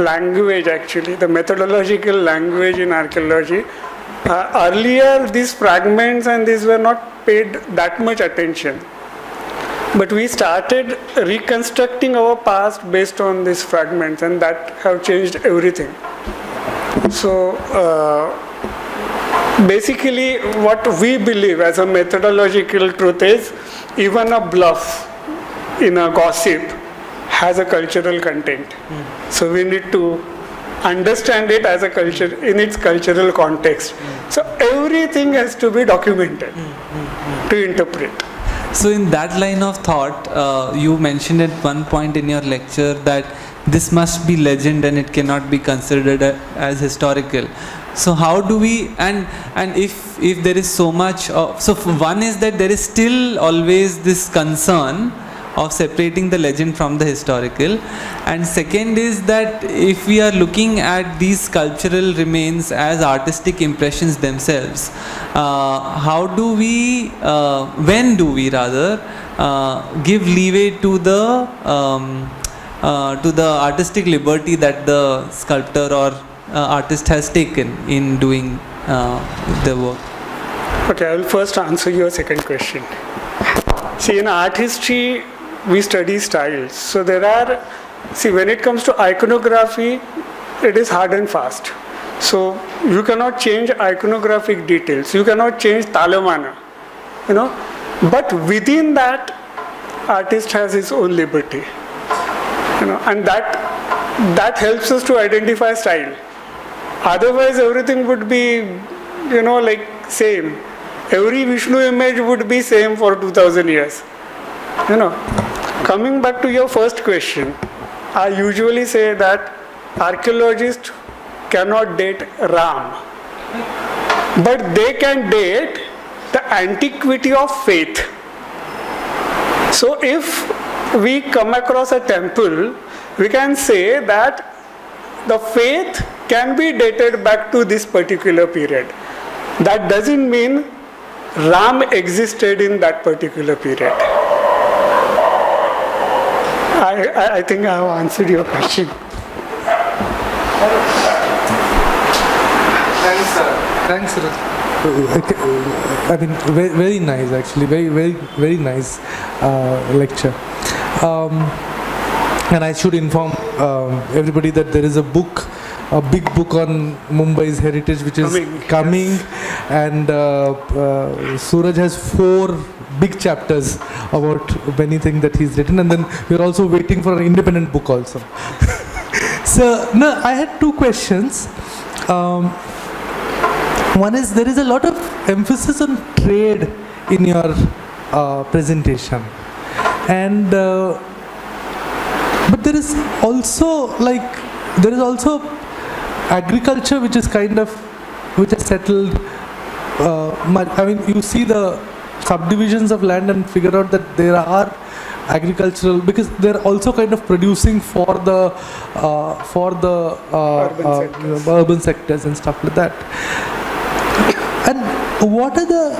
language, actually the methodological language in archaeology. Earlier these fragments and these were not paid that much attention, but we started reconstructing our past based on these fragments, and that have changed everything. So basically what we believe as a methodological truth is even a bluff in a gossip has a cultural content. So we need to understand it as a culture in its cultural context. So everything has to be documented to interpret. so in that line of thought, you mentioned at one point in your lecture that this must be legend and it cannot be considered as historical. So how do we, and if there is so much of, so one is that there is still always this concern of separating the legend from the historical, and second is that if we are looking at these cultural remains as artistic impressions themselves, how do we, when do we rather give leeway to the artistic liberty that the sculptor or artist has taken in doing the work? Okay, I will first answer your second question. See, in art history, we study styles. So there are, see, when it comes to iconography, it is hard and fast. So you cannot change iconographic details. You cannot change talamana, you know. But within that, artist has his own liberty, you know, and that helps us to identify style. Otherwise, everything would be, you know, like same. Every Vishnu image would be same for 2000 years, you know. Coming back to your first question, I usually say that archaeologists cannot date Ram, but they can date the antiquity of faith. So if we come across a temple, we can say that the faith can be dated back to this particular period. That doesn't mean Ram existed in that particular period. I think I have answered your question. Thanks, sir. Thanks, Suraj. I mean, very nice, actually. Very nice lecture. And I should inform everybody that there is a big book on Mumbai's heritage, which is coming, and Suraj has 4 big chapters about many things that he's written, and then we're also waiting for an independent book also. So, no, I had 2 questions. One is, there is a lot of emphasis on trade in your presentation, and but there is also agriculture, which is settled. I mean, you see the subdivisions of land and figure out that there are agricultural, because they're also kind of producing for the urban sectors and stuff like that. And what are the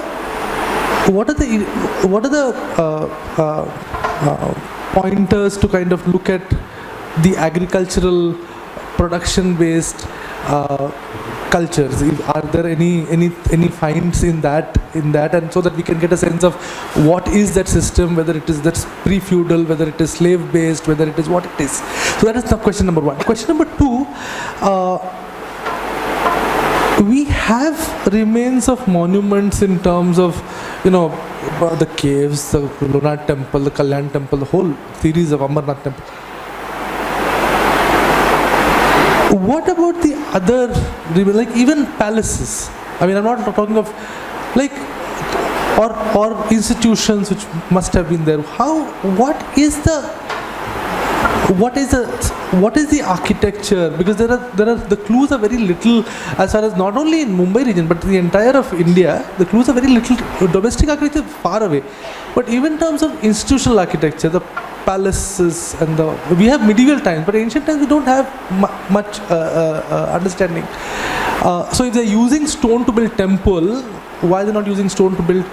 pointers to kind of look at the agricultural production based cultures? Are there any finds in that, and so that we can get a sense of what is that system, whether it is that's pre-feudal, whether it is slave based, whether it is what it is. So that is the question number one. Question number two, we have remains of monuments in terms of, the caves, the Lunar temple, the Kalyan temple, the whole series of Amarnath temple. What about the other, like even palaces? I mean, I'm not talking of like, or institutions which must have been there. What is the architecture? Because there are the clues are very little as far as not only in Mumbai region but the entire of India. The clues are very little. Domestic architecture far away, but even in terms of institutional architecture, the palaces and we have medieval times, but ancient times we don't have much understanding. So if they're using stone to build temple, why they're not using stone to build,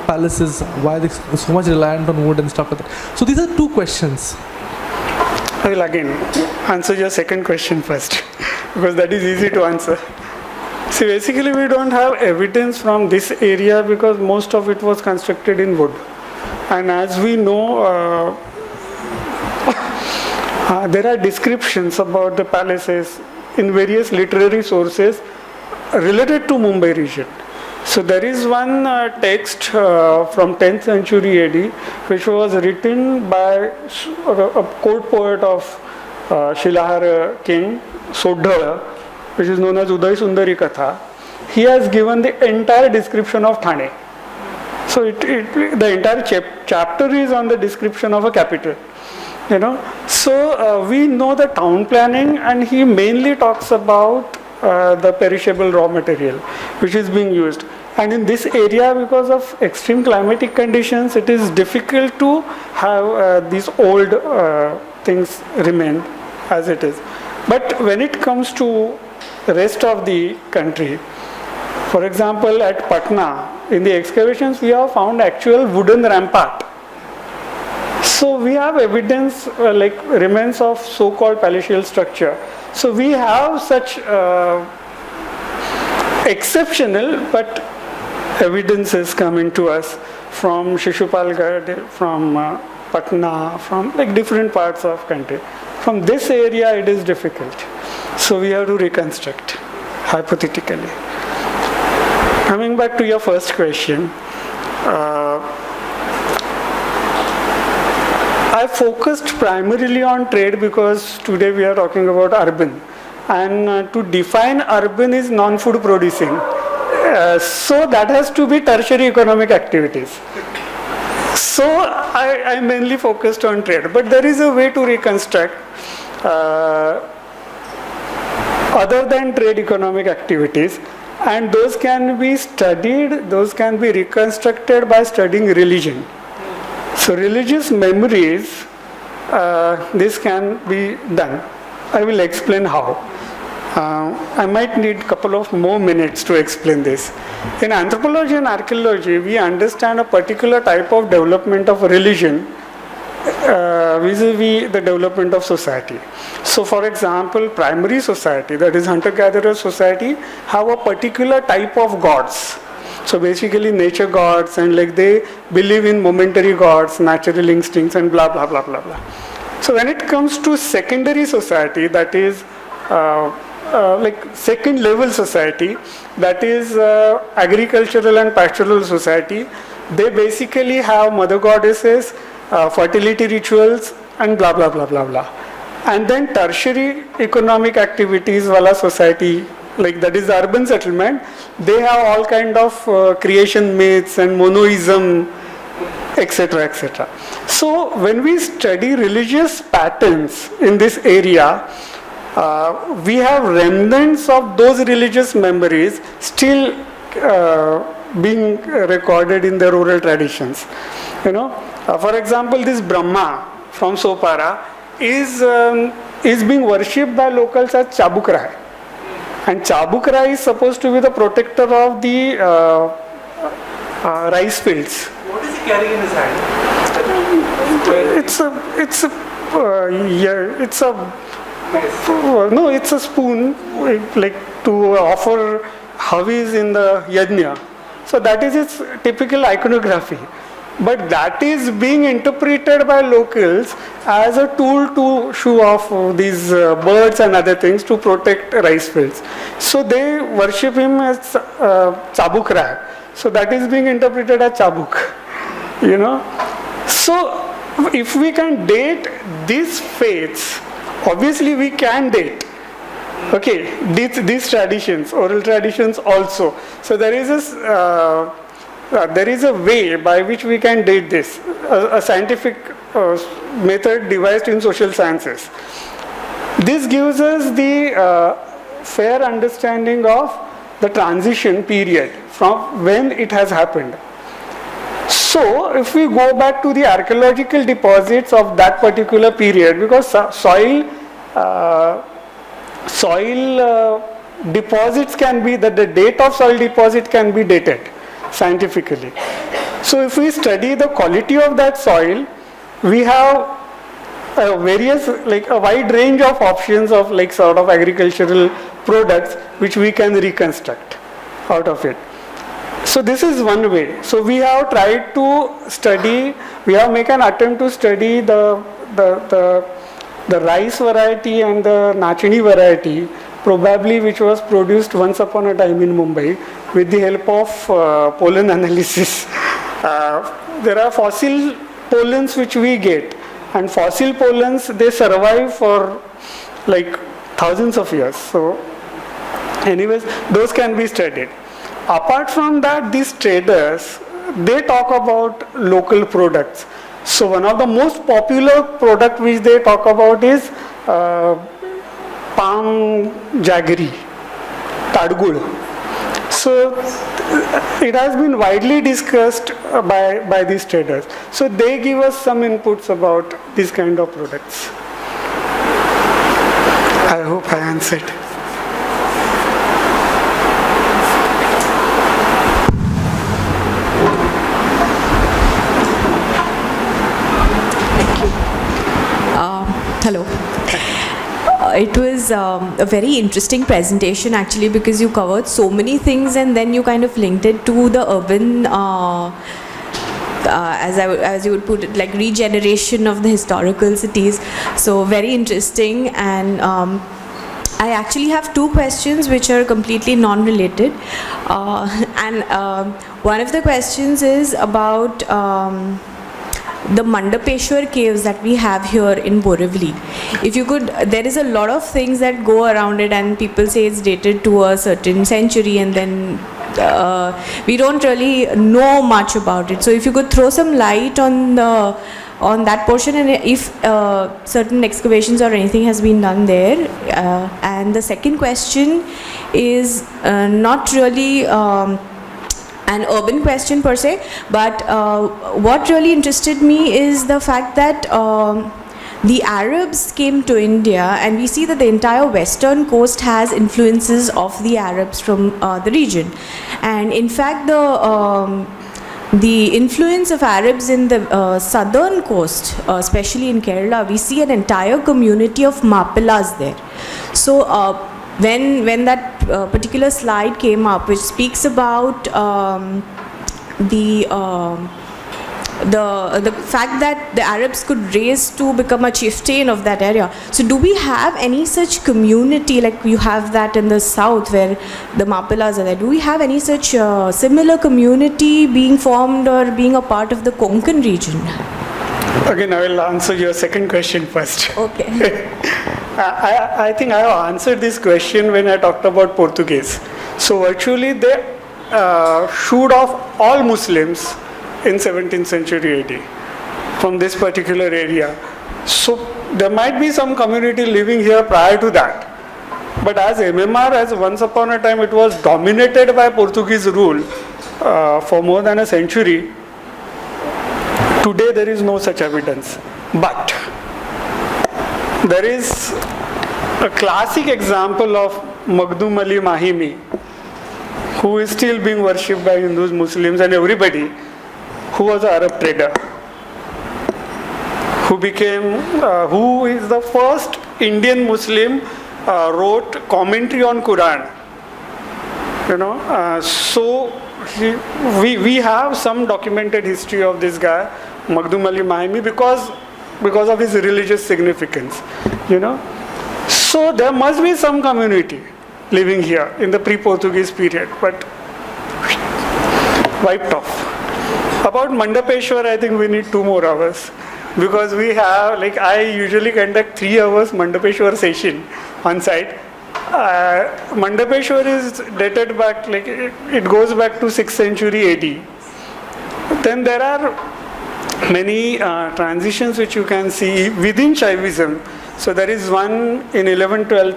palaces? Why are they so much reliant on wood and stuff like that? So these are two questions. I will again answer your second question first, because that is easy to answer. See, basically we don't have evidence from this area because most of it was constructed in wood. And as we know, there are descriptions about the palaces in various literary sources related to Mumbai region. So there is one text from 10th century AD which was written by a court poet of Shilahar king, Sodhala, which is known as Uday Sundari Katha. He has given the entire description of Thane. So the entire chapter is on the description of a capital. So we know the town planning, and he mainly talks about the perishable raw material which is being used. And in this area, because of extreme climatic conditions, it is difficult to have these old things remain as it is. But when it comes to the rest of the country, for example, at Patna, in the excavations we have found actual wooden rampart. So we have evidence like remains of so-called palatial structure. So we have such exceptional but evidences coming to us from Shishupalgarh, from Patna, from like different parts of country. From this area it is difficult. So we have to reconstruct hypothetically. Coming back to your first question, I focused primarily on trade because today we are talking about urban, and to define urban is non-food producing, so that has to be tertiary economic activities. So I mainly focused on trade, but there is a way to reconstruct other than trade economic activities, and those can be studied, those can be reconstructed by studying religion. So religious memories, this can be done. I will explain how. I might need a couple of more minutes to explain this. In anthropology and archaeology, we understand a particular type of development of religion vis-a-vis the development of society. So for example, primary society, that is hunter-gatherer society, have a particular type of gods. So basically nature gods, and like they believe in momentary gods, natural instincts, and blah blah blah blah blah. So when it comes to secondary society, that is like second level society, that is agricultural and pastoral society, they basically have mother goddesses, fertility rituals, and blah blah blah blah blah. And then tertiary economic activities wala society, like that is the urban settlement, they have all kind of creation myths and monoism, etc., etc. So when we study religious patterns in this area, we have remnants of those religious memories still being recorded in their oral traditions. For example, this Brahma from Sopara is being worshipped by locals as Chabuk Rai. And Chabuk Rai is supposed to be the protector of the rice fields. What is he carrying in his hand? Yeah, it's a no, it's a spoon like to offer havis in the yajna. So that is its typical iconography. But that is being interpreted by locals as a tool to show off these birds and other things to protect rice fields. So they worship him as Chabuk Rai. So that is being interpreted as Chabuk, you know. So if we can date these faiths, obviously we can date. Okay, these traditions, oral traditions also. So there is a way by which we can date this, a scientific method devised in social sciences. This gives us the fair understanding of the transition period from when it has happened. So if we go back to the archaeological deposits of that particular period, because soil deposits can be, the date of soil deposit can be dated scientifically. So if we study the quality of that soil, we have various, like a wide range of options of like sort of agricultural products which we can reconstruct out of it. So this is one way. So we have tried to study, we have made an attempt to study the rice variety and the nachini variety, probably which was produced once upon a time in Mumbai with the help of pollen analysis. There are fossil pollens which we get, and fossil pollens, they survive for like thousands of years. So anyways, those can be studied. Apart from that, these traders, they talk about local products. So one of the most popular product which they talk about is palm jaggery, tadgul. So it has been widely discussed by these traders. So they give us some inputs about these kind of products. I hope I answered. Hello. It was a very interesting presentation actually, because you covered so many things and then you kind of linked it to the urban, as you would put it, like regeneration of the historical cities. So very interesting. And I actually have two questions which are completely non-related. One of the questions is about the Mandapeshwar caves that we have here in Borivali. If you could, there is a lot of things that go around it and people say it's dated to a certain century, and then we don't really know much about it. So if you could throw some light on that portion, and if certain excavations or anything has been done there. And the second question is not really an urban question per se, but what really interested me is the fact that the Arabs came to India, and we see that the entire western coast has influences of the Arabs from the region. And in fact, the influence of Arabs in the southern coast, especially in Kerala, we see an entire community of Mappilas there. So when that particular slide came up, which speaks about the fact that the Arabs could raise to become a chieftain of that area. So do we have any such community, like you have that in the south where the Mappilas are there? Do we have any such similar community being formed or being a part of the Konkan region? Again, I will answer your second question first. Okay. I think I have answered this question when I talked about Portuguese. So virtually they shooed off all Muslims in 17th century AD from this particular area. So there might be some community living here prior to that. But as MMR, as once upon a time it was dominated by Portuguese rule for more than a century, today there is no such evidence. But there is a classic example of Maghdum Ali Mahimi, who is still being worshipped by Hindus, Muslims and everybody, who was an Arab trader, who is the first Indian Muslim wrote commentary on Quran. We have some documented history of this guy, Maghdum Ali Mahimi, because of his religious significance. So there must be some community living here in the pre-Portuguese period, but wiped off. About Mandapeshwar, I think we need 2 more hours, because we have, I usually conduct 3 hours Mandapeshwar session on site. Mandapeshwar is dated back, it goes back to 6th century AD. Then there are many transitions which you can see within Shaivism. So there is one in 10th,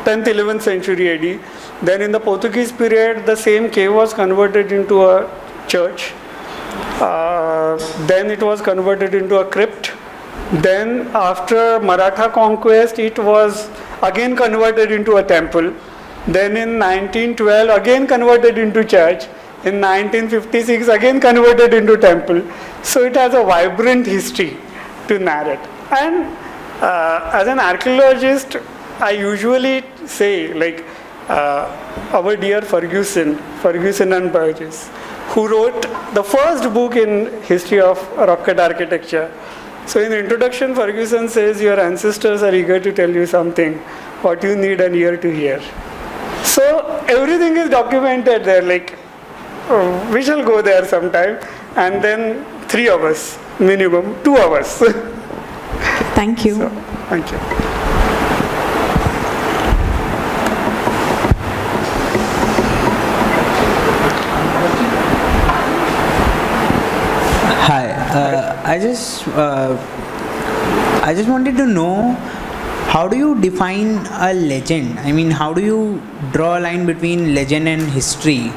11th century AD. Then in the Portuguese period, the same cave was converted into a church. Then it was converted into a crypt. Then after Maratha conquest, it was again converted into a temple. Then in 1912, again converted into church. In 1956, again converted into temple. So it has a vibrant history to narrate. And as an archaeologist, I usually say, our dear Ferguson and Burgess, who wrote the first book in history of rock cut architecture. So in the introduction, Ferguson says, your ancestors are eager to tell you something, what you need an ear to hear. So everything is documented there, we shall go there sometime, and then 3 hours, minimum 2 hours. Thank you. Thank you. Hi, I just wanted to know, how do you define a legend? I mean, how do you draw a line between legend and history?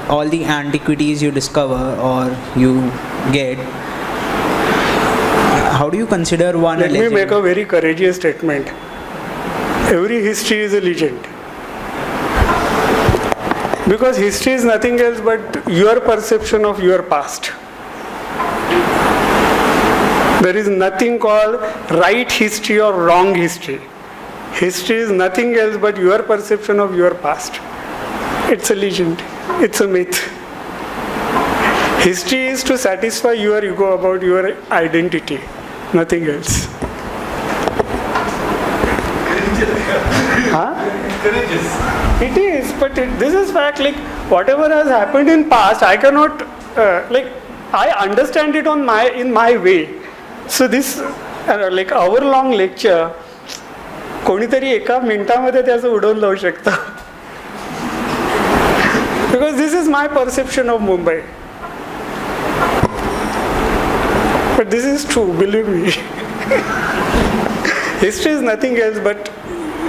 All the antiquities you discover or you get, how do you consider one a legend? Let me make a very courageous statement. Every history is a legend. Because history is nothing else but your perception of your past. There is nothing called right history or wrong history. History is nothing else but your perception of your past. It's a legend. It's a myth. History is to satisfy your ego about your identity, nothing else. It is, but this is fact. Whatever has happened in past, I cannot. I understand it in my way. So this hour-long lecture, कोणीतरी एका मिनिटामध्ये त्याचं उडवून लावू शकतं. Because this is my perception of Mumbai. But this is true, believe me. History is nothing else but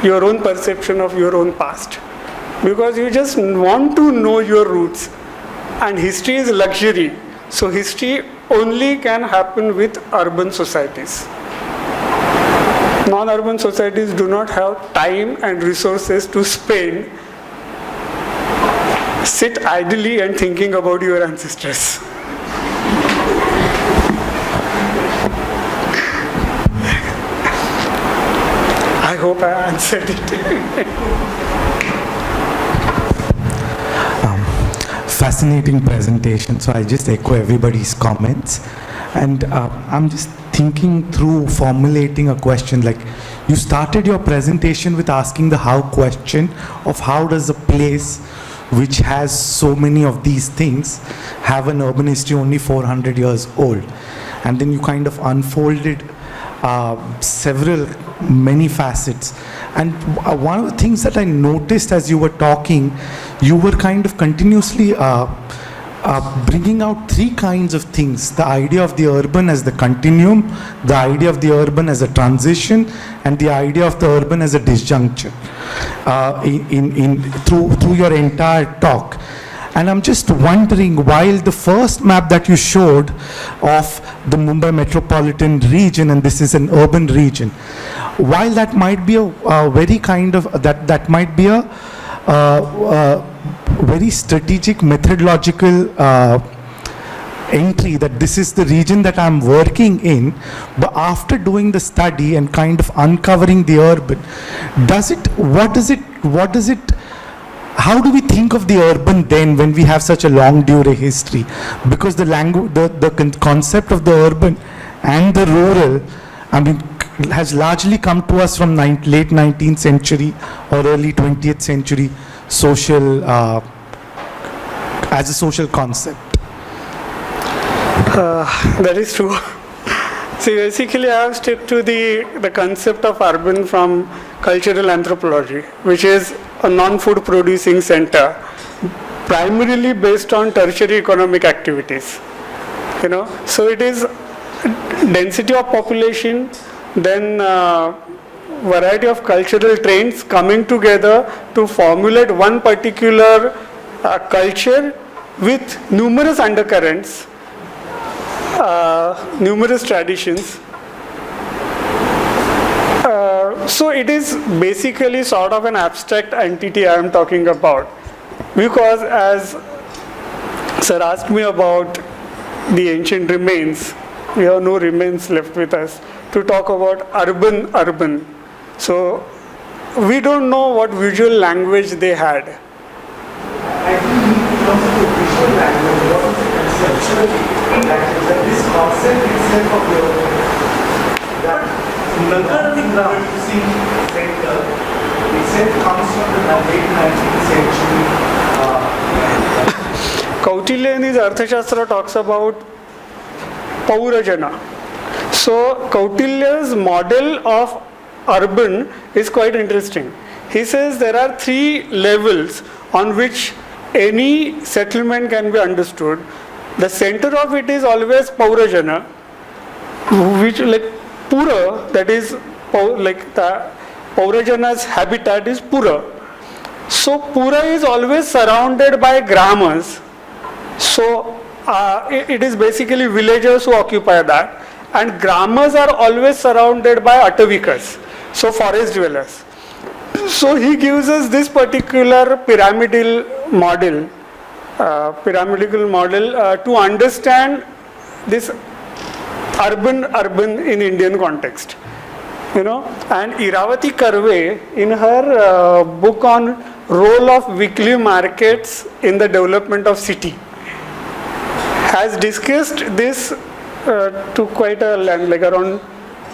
your own perception of your own past. Because you just want to know your roots. And history is luxury. So history only can happen with urban societies. Non-urban societies do not have time and resources to spend. Sit idly and thinking about your ancestors. I hope I answered it. Fascinating presentation. So I just echo everybody's comments. And I'm just thinking through formulating a question. You started your presentation with asking the how question of how does a place which has so many of these things have an urban history only 400 years old. And then you kind of unfolded many facets. And one of the things that I noticed as you were talking, you were kind of continuously bringing out 3 kinds of things: the idea of the urban as the continuum, the idea of the urban as a transition, and the idea of the urban as a disjuncture through your entire talk. And I'm just wondering, while the first map that you showed of the Mumbai Metropolitan Region, and this is an urban region, while that might be a very kind of, that might be a very strategic methodological entry that this is the region that I'm working in, but after doing the study and kind of uncovering the urban, how do we think of the urban then when we have such a long history? Because the concept of the urban and the rural, I mean, has largely come to us from late 19th century or early 20th century as a social concept. That is true. See, basically I have stuck to the concept of urban from cultural anthropology, which is a non-food producing center, primarily based on tertiary economic activities. So it is density of population, then variety of cultural trends coming together to formulate one particular culture with numerous undercurrents, numerous traditions. So it is basically sort of an abstract entity I am talking about, because as Sir asked me about the ancient remains, we have no remains left with us to talk about urban. So we don't know what visual language they had. I think in terms of the visual language, what is the conceptual language, that this concept itself of the that Nagar producing sector itself comes from the late 19th century. Kautilya in his Arthashastra talks about Paurajana. So Kautilya's model of urban is quite interesting. He says there are 3 levels on which any settlement can be understood. The center of it is always Paurajana, which like Pura, that is like the Paurajana's habitat is Pura. So Pura is always surrounded by gramas. So it is basically villagers who occupy that, and gramas are always surrounded by atavikas, so forest dwellers. So he gives us this particular pyramidal model to understand this urban in Indian context. And Iravati Karve, in her book on role of weekly markets in the development of city, has discussed this to quite a length, like around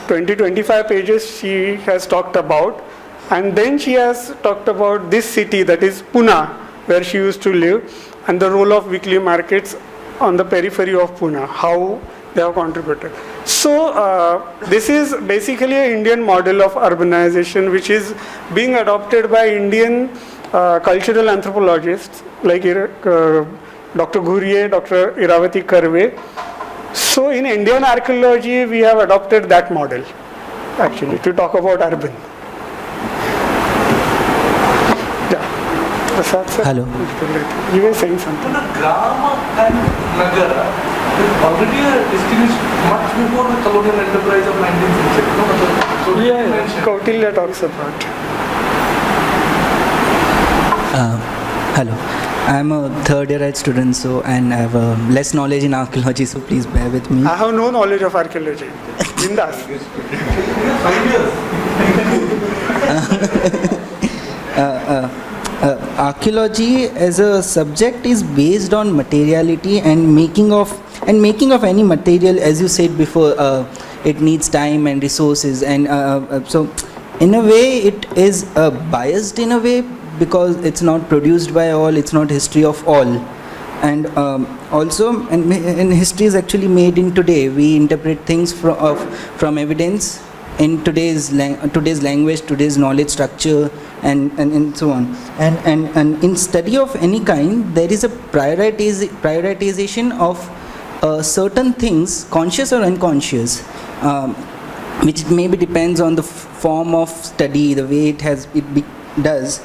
20-25 pages she has talked about, and then she has talked about this city, that is Pune, where she used to live, and the role of weekly markets on the periphery of Pune, how they have contributed. So this is basically an Indian model of urbanization which is being adopted by Indian cultural anthropologists like Dr. Ghuriye, Dr. Iravati Karve. So in Indian archaeology, we have adopted that model actually to talk about urban. Yeah. Prasad sir. Hello. You were saying something. Grama and Nagara already distinguished much before the colonial enterprise of 19th century. So Yeah, Kautilya talks about. Hello. I'm a third year student, and I have less knowledge in archaeology, so please bear with me. I have no knowledge of archaeology. Bindas. Archaeology as a subject is based on materiality and making of any material. As you said before, it needs time and resources, and so in a way it is biased in a way, because it's not produced by all, it's not history of all. And also, and history is actually made in today. We interpret things from evidence in today's language, today's knowledge structure, and so on. And in study of any kind, there is a prioritization of certain things, conscious or unconscious, which maybe depends on the form of study, the way it does.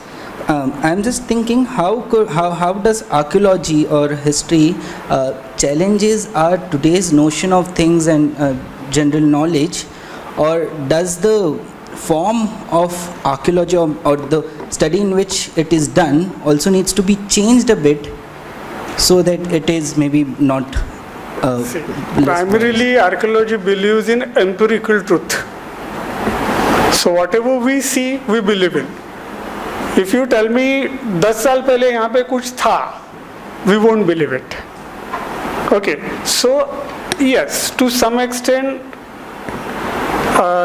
I'm just thinking, how does archaeology or history challenges our today's notion of things and general knowledge, or does the form of archaeology or the study in which it is done also needs to be changed a bit, so that it is maybe not See, primarily, archaeology believes in empirical truth. So whatever we see, we believe in. If you tell me 10 साल पहले यहाँ पे कुछ था, we won't believe it. Okay, so yes, to some extent,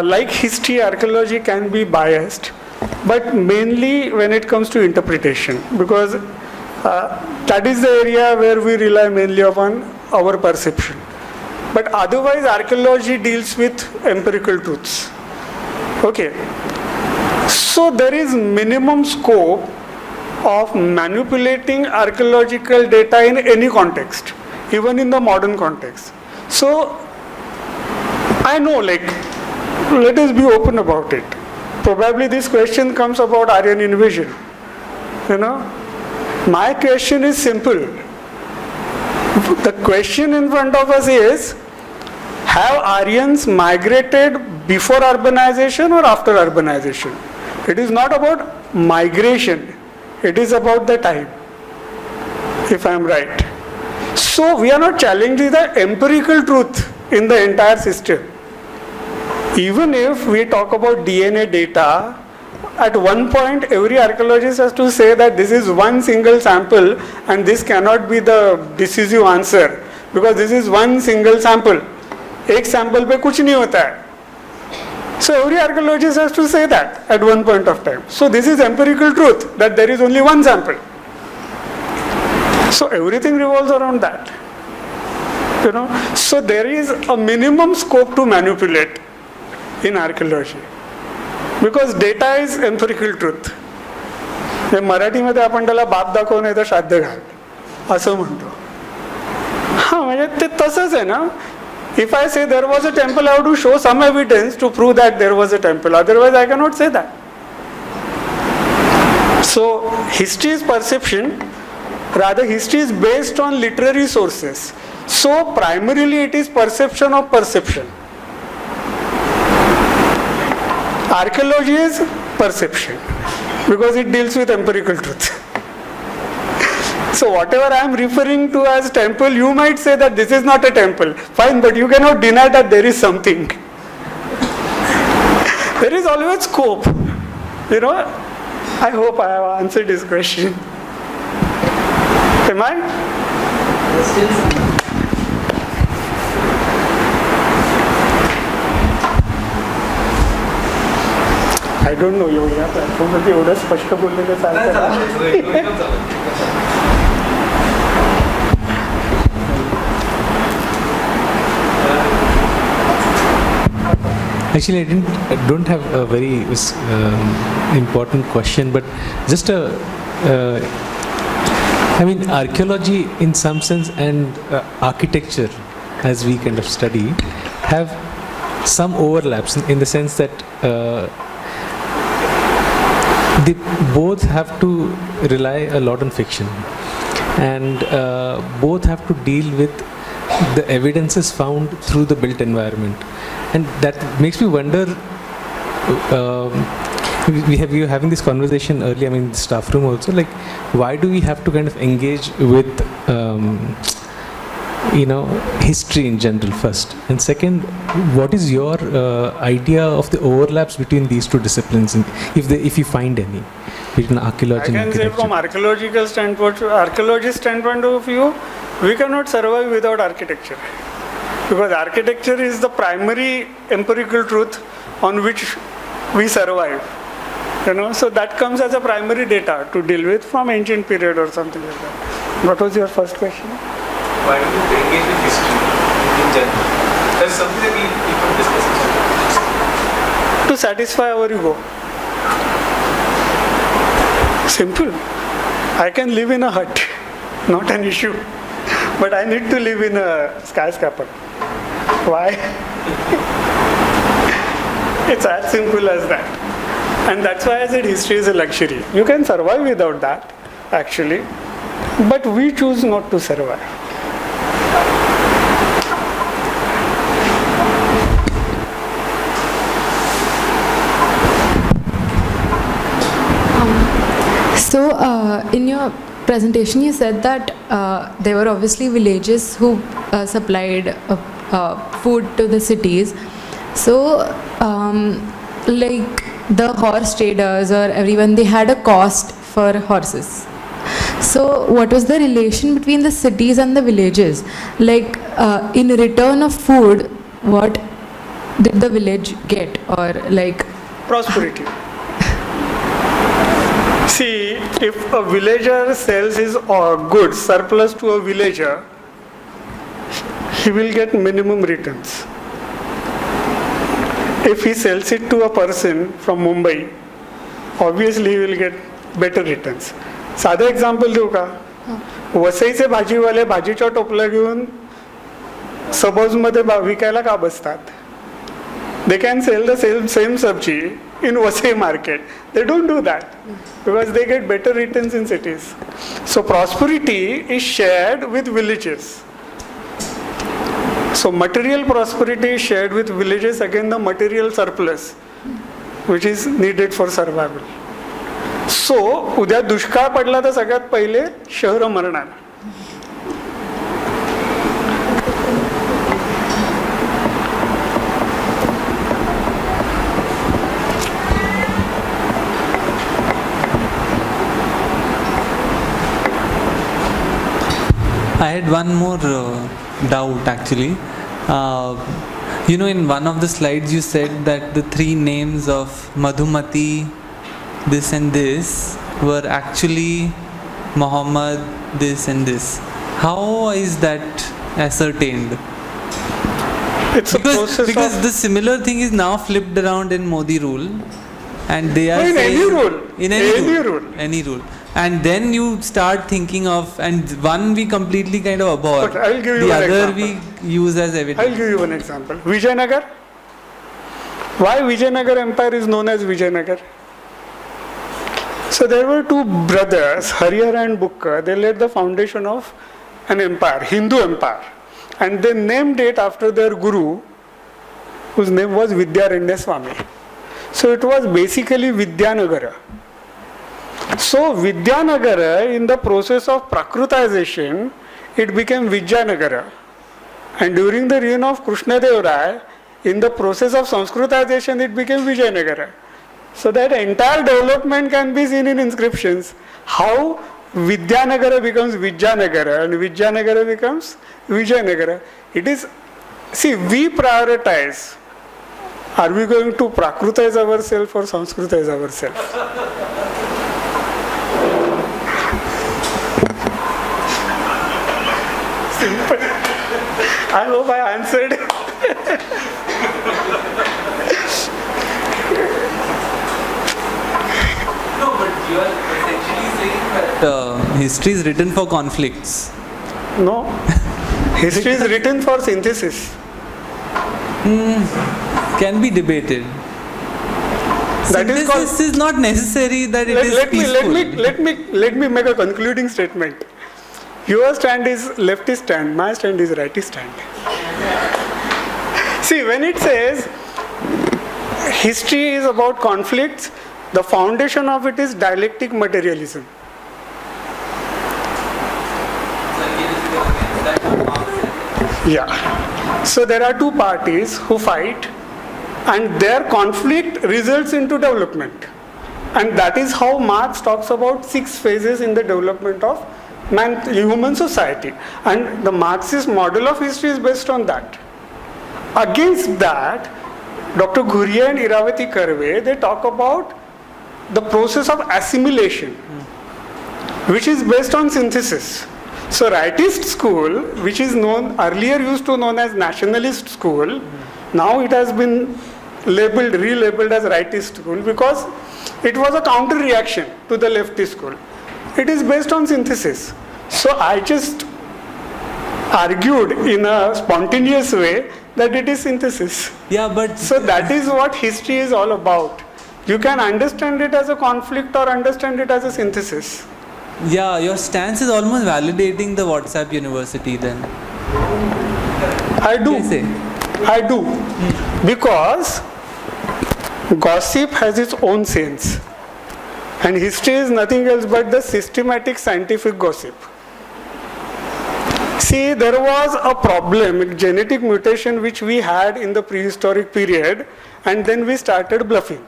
like history, archaeology can be biased, but mainly when it comes to interpretation, because that is the area where we rely mainly upon our perception. But otherwise, archaeology deals with empirical truths. Okay, so there is minimum scope of manipulating archaeological data in any context, even in the modern context. So I know, like, let us be open about it. Probably this question comes about Aryan invasion. You know, my question is simple. The question in front of us is, have Aryans migrated before urbanization or after urbanization? It is not about migration. It is about the time, if I am right. So we are not challenging the empirical truth in the entire system. Even if we talk about DNA data, at one point every archaeologist has to say that this is one single sample and this cannot be the decisive answer because this is one single sample. एक sample पे कुछ नहीं होता है. So every archaeologist has to say that at one point of time. So this is empirical truth, that there is only one sample. So everything revolves around that. You know, so there is a minimum scope to manipulate in archaeology. Because data is empirical truth. मराठीमध्ये आपण त्याला बाप दाखव नाही तर श्राद्ध घाल असं म्हणतो. हां म्हणजे ते तसंच आहे ना. If I say there was a temple, I have to show some evidence to prove that there was a temple. Otherwise, I cannot say that. So, history is perception. Rather, history is based on literary sources. So, primarily it is perception of perception. Archaeology is perception because it deals with empirical truth. So whatever I am referring to as temple, you might say that this is not a temple. Fine, but you cannot deny that there is something. There is always scope. You know, I hope I have answered this question. Am I? I don't know, या प्लॅटफॉर्मवरती एवढं स्पष्ट बोललेलं चालतं. Actually, I don't have a very important question, but just I mean, archaeology in some sense and architecture, as we kind of study, have some overlaps in the sense that they both have to rely a lot on fiction, and both have to deal with the evidences found through the built environment. And that makes me wonder, we were having this conversation earlier, I mean, in the staff room also, like, why do we have to kind of engage with, history in general first? And second, what is your idea of the overlaps between these two disciplines, if you find any, between archaeology and architecture? I can say from archaeologist standpoint of view, we cannot survive without architecture. Because architecture is the primary empirical truth on which we survive. You know, so that comes as a primary data to deal with from ancient period or something like that. What was your first question? Why do you engage with history in general? That's something that we keep discussing. To satisfy our ego. Simple. I can live in a hut, not an issue. But I need to live in a skyscraper. Why? It's as simple as that. And that's why I said history is a luxury. You can survive without that, actually. But we choose not to survive. So, in your presentation you said that there were obviously villages who supplied food to the cities. So, like the horse traders or everyone, they had a cost for horses. So, what was the relation between the cities and the villages? Like, in return of food, what did the village get? Or like Prosperity. See, if a villager sells his goods surplus to a villager, he will get minimum returns. If he sells it to a person from Mumbai, obviously he will get better returns. साधं example देऊ का? वसईचे भाजीवाले भाजीच्या टोपल्या घेऊन सबोजमध्ये विकायला का बसतात? They can sell the same sabji in Vasai market. They don't do that because they get better returns in cities. So prosperity is shared with villages. So material prosperity is shared with villages, again the material surplus which is needed for survival. So उद्या दुष्काळ पडला तर सगळ्यात पहिले शहर मरणार. I had one more doubt actually. In one of the slides you said that the three names of Madhumati, this and this, were actually Muhammad, this and this. How is that ascertained? It's because the similar thing is now flipped around in Modi rule, and they are in saying any rule. In any rule. And then you start thinking of, and one we completely kind of abhor, I'll give you the an other example. we use as evidence. I'll give you one example. Vijayanagar. Why Vijayanagar Empire is known as Vijayanagar? So there were two brothers, Harihar and Bukka. They laid the foundation of an empire, Hindu empire. And they named it after their guru, whose name was Vidyaranya Swami. So it was basically Vidyanagara. So Vidyanagara, in the process of Prakrutization, it became Vijayanagara. And during the reign of Krishnadev Rai, in the process of Sanskritization, it became Vijayanagara. So that entire development can be seen in inscriptions. How Vidyanagara becomes Vijayanagara and Vijayanagara becomes Vijayanagara. It is, see, we prioritize. Are we going to Prakrutize ourselves or Sanskritize ourselves? Simple. I hope I answered. No, but you are essentially saying that history is written for conflicts. No. History is written for synthesis. Can be debated. That is called. Synthesis is not necessary that it is peaceful. Let me make a concluding statement. Your stand is leftist stand, my stand is rightist stand. See, when it says history is about conflicts, the foundation of it is dialectic materialism. Yeah. So there are two parties who fight and their conflict results into development. And that is how Marx talks about 6 phases in the development of human society. And the Marxist model of history is based on that. Against that, Dr. Ghuriye and Iravati Karve, they talk about the process of assimilation, which is based on synthesis. So rightist school, which is known, earlier used to known as nationalist school, now it has been relabeled as rightist school because it was a counter reaction to the leftist school. It is based on synthesis. So I just argued in a spontaneous way that it is synthesis. Yeah, but so that is what history is all about. You can understand it as a conflict or understand it as a synthesis. Yeah, your stance is almost validating the WhatsApp university then. I do. Because gossip has its own sense. And history is nothing else but the systematic scientific gossip. See, there was a problem, a genetic mutation which we had in the prehistoric period, and then we started bluffing.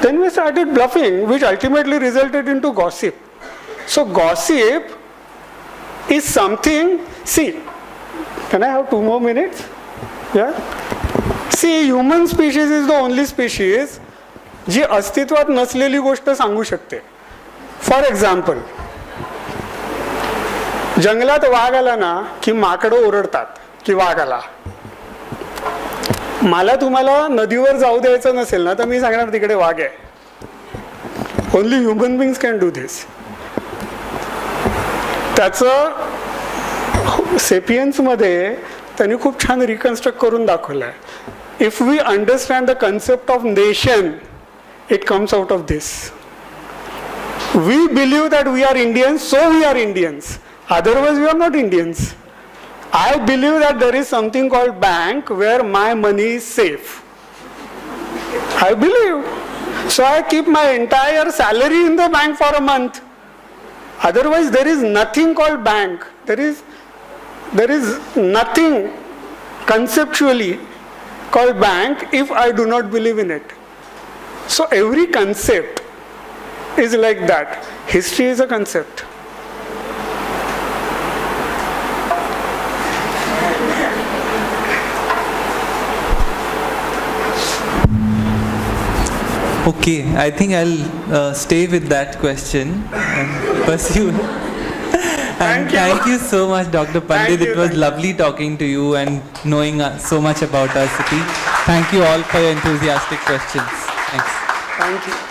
Then we started bluffing, which ultimately resulted into gossip. So gossip is something, see, can I have 2 more minutes? Yeah? See, human species is the only species जी अस्तित्वात नसलेली गोष्ट सांगू शकते. For example, जंगलात वाघ आला ना की माकडं ओरडतात की वाघ आला. मला तुम्हाला नदीवर जाऊ द्यायचं नसेल ना तर मी सांगणार तिकडे वाघ आहे. Only human beings can do this. त्याचं सेपियन्समध्ये त्यांनी खूप छान रिकन्स्ट्रक्ट करून दाखवलं आहे. If we understand the concept of nation, it comes out of this. We believe that we are Indians, so we are Indians. Otherwise, we are not Indians. I believe that there is something called bank where my money is safe. I believe. So I keep my entire salary in the bank for a month. Otherwise, there is nothing called bank. There is nothing conceptually called bank if I do not believe in it. So every concept is like that. History is a concept. Okay, I think I'll stay with that question and pursue. And thank you so much, Dr. Pandit. It was lovely talking to you and knowing so much about our city. Thank you all for your enthusiastic questions. Thanks. Thank you.